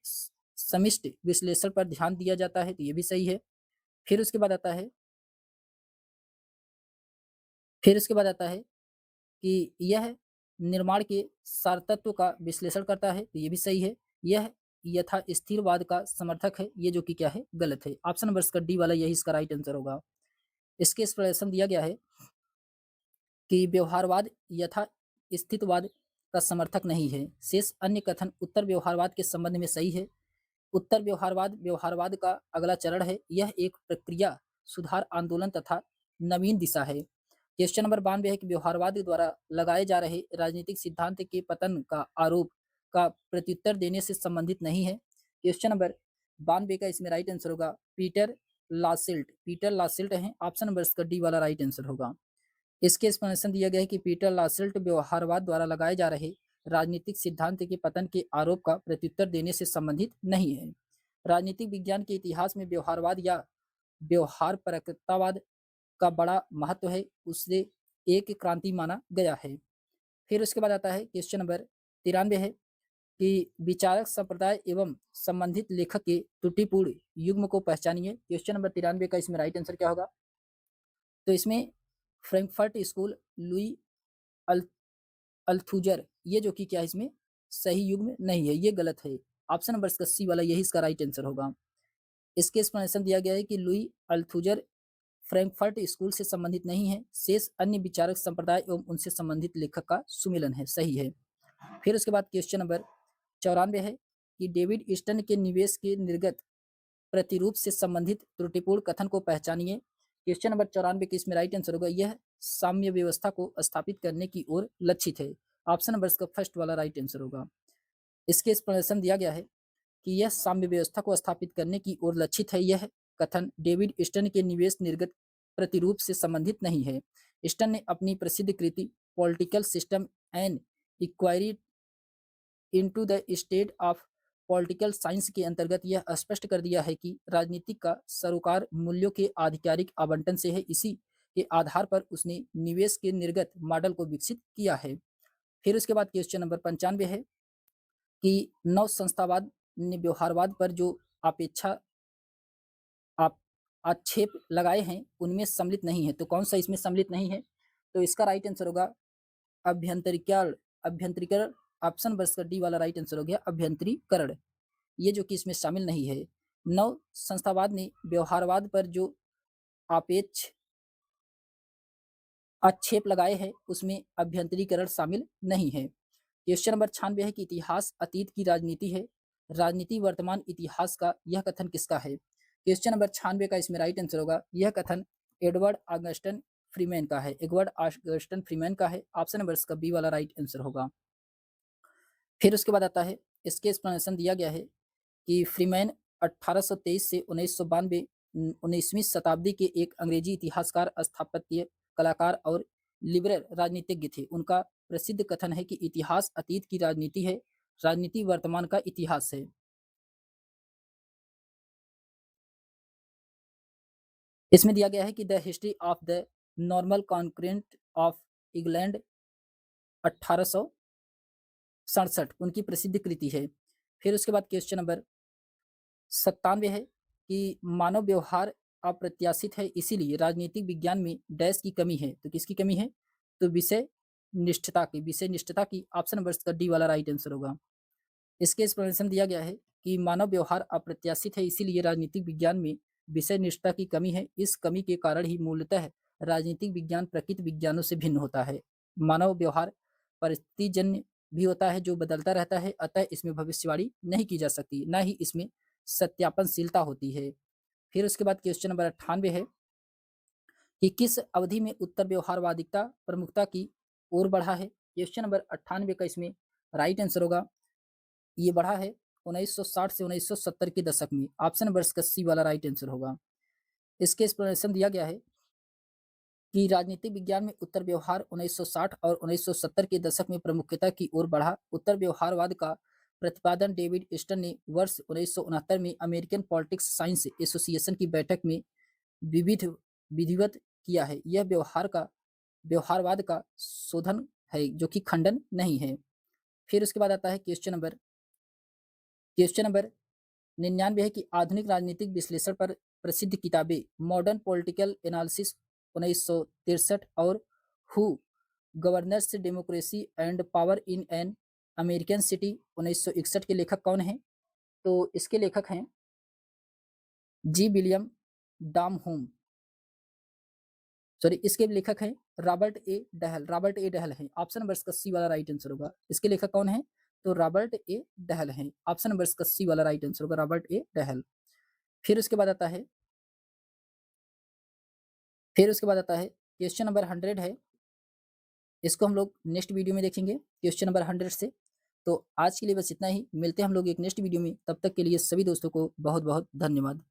समिष्ट विश्लेषण पर ध्यान दिया जाता है, तो ये भी सही है। फिर उसके बाद आता है कि यह निर्माण के सारतत्व का विश्लेषण करता है, तो ये भी सही है। यह यथा स्थिरवाद का समर्थक है, ये जो कि क्या है? गलत है। ऑप्शन नंबर इसका डी वाला यही इसका राइट आंसर होगा। इसके एक्सप्लेनेशन दिया गया है कि व्यवहारवाद यथा स्थितवाद का समर्थक नहीं है। शेष अन्य कथन उत्तर व्यवहारवाद के संबंध में सही है। उत्तर व्यवहारवाद का अगला चरण है। यह एक प्रक्रिया सुधार आंदोलन तथा नवीन दिशा है। क्वेश्चन नंबर 92 है कि व्यवहारवाद द्वारा लगाए जा रहे राजनीतिक सिद्धांत के पतन का आरोप का प्रत्युत्तर देने से संबंधित नहीं है। क्वेश्चन नंबर 92 का इसमें राइट आंसर होगा पीटर लासिल्ट है। ऑप्शन नंबर इसका डी वाला राइट आंसर होगा। इसके एक्सप्लेनेशन दिया गया है कि पीटर लासिल्ट व्यवहारवाद द्वारा लगाए जा रहे राजनीतिक सिद्धांत के पतन के आरोप का प्रत्युत्तर देने से संबंधित नहीं है। राजनीतिक विज्ञान के इतिहास में व्यवहारवाद या व्यवहार परकतावाद का बड़ा महत्व है, उसे एक क्रांति माना गया है। फिर उसके बाद आता है क्वेश्चन नंबर 93 है कि विचारक संप्रदाय एवं संबंधित लेखक के त्रुटिपूर्ण युग्म को पहचानिए। क्वेश्चन नंबर 93 का इसमें राइट आंसर क्या होगा? तो इसमें फ्रैंकफर्ट स्कूल, लुई अल अल्थुजर, ये जो कि क्या है? इसमें सही युग्म नहीं है, ये गलत है। ऑप्शन नंबर इसका सी वाला यही इसका राइट आंसर होगा। इसके एक्सप्लेनेशन दिया गया है कि लुई अल्थुजर फ्रैंकफर्ट स्कूल से संबंधित नहीं है। शेष अन्य विचारक संप्रदाय एवं उनसे संबंधित लेखक का सुमेलन है, सही है। फिर उसके बाद क्वेश्चन नंबर 94 है कि डेविड ईस्टन के निवेश के निर्गत प्रतिरूप से संबंधित त्रुटिपूर्ण कथन को पहचानिए। क्वेश्चन नंबर 94 के इसमें राइट आंसर होगा यह साम्य व्यवस्था को स्थापित करने की ओर लक्षित है। ऑप्शन नंबर इसका फर्स्ट वाला राइट आंसर होगा। इसके एक्सप्लेनेशन दिया गया है कि यह साम्य व्यवस्था को स्थापित करने की ओर लक्षित है। यह कथन डेविड ईस्टन के निवेश निर्गत प्रतिरूप से संबंधित नहीं है। ईस्टन ने अपनी प्रसिद्ध कृति political system and inquiry into the state of political science के अंतर्गत यह स्पष्ट कर दिया है कि राजनीतिक का सरोकार मूल्यों के आधिकारिक आवंटन से है। इसी के आधार पर उसने निवेश के निर्गत मॉडल को विकसित किया है। फिर उसके बाद क्वेश्चन नंबर 95 है कि नव संस्थावाद ने व्यवहारवाद पर जो अपेक्षा आप आक्षेप लगाए हैं उनमें सम्मिलित नहीं है। तो कौन सा इसमें सम्मिलित नहीं है? तो इसका राइट आंसर होगा अभ्यंतरीकरण। अभ्यंतरीकरण ऑप्शन बस का डी वाला राइट आंसर हो गया, अभ्यंतरीकरण, ये जो कि इसमें शामिल नहीं है। नव संस्थावाद ने व्यवहारवाद पर जो आपेक्ष आक्षेप लगाए हैं उसमें अभ्यंतरीकरण शामिल नहीं है। क्वेश्चन नंबर 96 है कि इतिहास अतीत की राजनीति है, राजनीति वर्तमान इतिहास का, यह कथन किसका है? क्वेश्चन नंबर 96 का इसमें राइट आंसर होगा यह कथन एडवर्ड ऑगस्टन फ्रीमैन का है। एडवर्ड ऑगस्टन फ्रीमैन का है। ऑप्शन नंबर इसका बी वाला राइट आंसर होगा। फिर उसके बाद आता है इसके एक्सप्लेनेशन दिया गया है कि फ्रीमैन 1823 से 1992 19वीं शताब्दी के एक अंग्रेजी इतिहासकार, स्थापत्य कलाकार और लिबरल राजनीतिज्ञ थे। उनका प्रसिद्ध कथन है कि इतिहास अतीत की राजनीति है, राजनीति वर्तमान का इतिहास है। इसमें दिया गया है कि the history of the normal congruent of England 1867 उनकी प्रसिद्ध कृति है। फिर उसके बाद क्वेश्चन नंबर 97 है कि मानव व्यवहार अप्रत्याशित है, इसीलिए राजनीतिक विज्ञान में डैश की कमी है। तो किसकी कमी है? तो विषय निष्ठता की। ऑप्शन नंबर इसका डी वाला राइट आंसर होगा। इसके एक्सप्लेनेशन दिया गया है कि मानव व्यवहार अप्रत्याशित है, इसीलिए राजनीतिक विज्ञान में विषय निष्ठता की कमी है। इस कमी के कारण ही मूलतः राजनीतिक विज्ञान प्रकृति विज्ञानों से भिन्न होता है। मानव व्यवहार परिस्थितिजन्य भी होता है जो बदलता रहता है, अतः इसमें भविष्यवाणी नहीं की जा सकती, ना ही इसमें सत्यापनशीलता होती है। फिर उसके बाद क्वेश्चन नंबर 98 है कि किस अवधि में उत्तर व्यवहारवादिकता प्रमुखता की ओर बढ़ा है? क्वेश्चन नंबर 98 का इसमें राइट आंसर होगा ये बढ़ा है 1960 से 1970 के दशक में। ऑप्शन नंबर इसका सी वाला राइट आंसर होगा। इसके एक्सप्लेनेशन दिया गया है कि राजनीतिक विज्ञान में उत्तर व्यवहार 1960 और 1970 के दशक में प्रमुखता की ओर बढ़ा। उत्तर व्यवहारवाद का प्रतिपादन डेविड ईस्टन ने वर्ष 1969 में अमेरिकन पॉलिटिक्स साइंस एसोसिएशन की बैठक में विविध विधिवत किया है। यह व्यवहारवाद का शोधन है, जो कि खंडन नहीं है। फिर उसके बाद आता है क्वेश्चन नंबर 99 है कि आधुनिक राजनीतिक विश्लेषण पर प्रसिद्ध किताबें मॉडर्न पॉलिटिकल एनालिसिस 1963 और who governors democracy and power in an American city 1961 के लेखक कौन हैं? तो इसके लेखक हैं जी विलियम डामहोम। सॉरी, इसके लेखक हैं रॉबर्ट ए डहल हैं। ऑप्शन नंबर इसका सी वाला राइट आंसर होगा। इसके लेखक कौन है? तो रॉबर्ट ए डहल हैं। ऑप्शन नंबर इसका सी वाला राइट आंसर होगा, रॉबर्ट ए डहल। फिर उसके बाद आता है क्वेश्चन नंबर 100 है। इसको हम लोग नेक्स्ट वीडियो में देखेंगे क्वेश्चन नंबर 100 से। तो आज के लिए बस इतना ही। मिलते हैं हम लोग एक नेक्स्ट वीडियो में। तब तक के लिए सभी दोस्तों को बहुत बहुत धन्यवाद।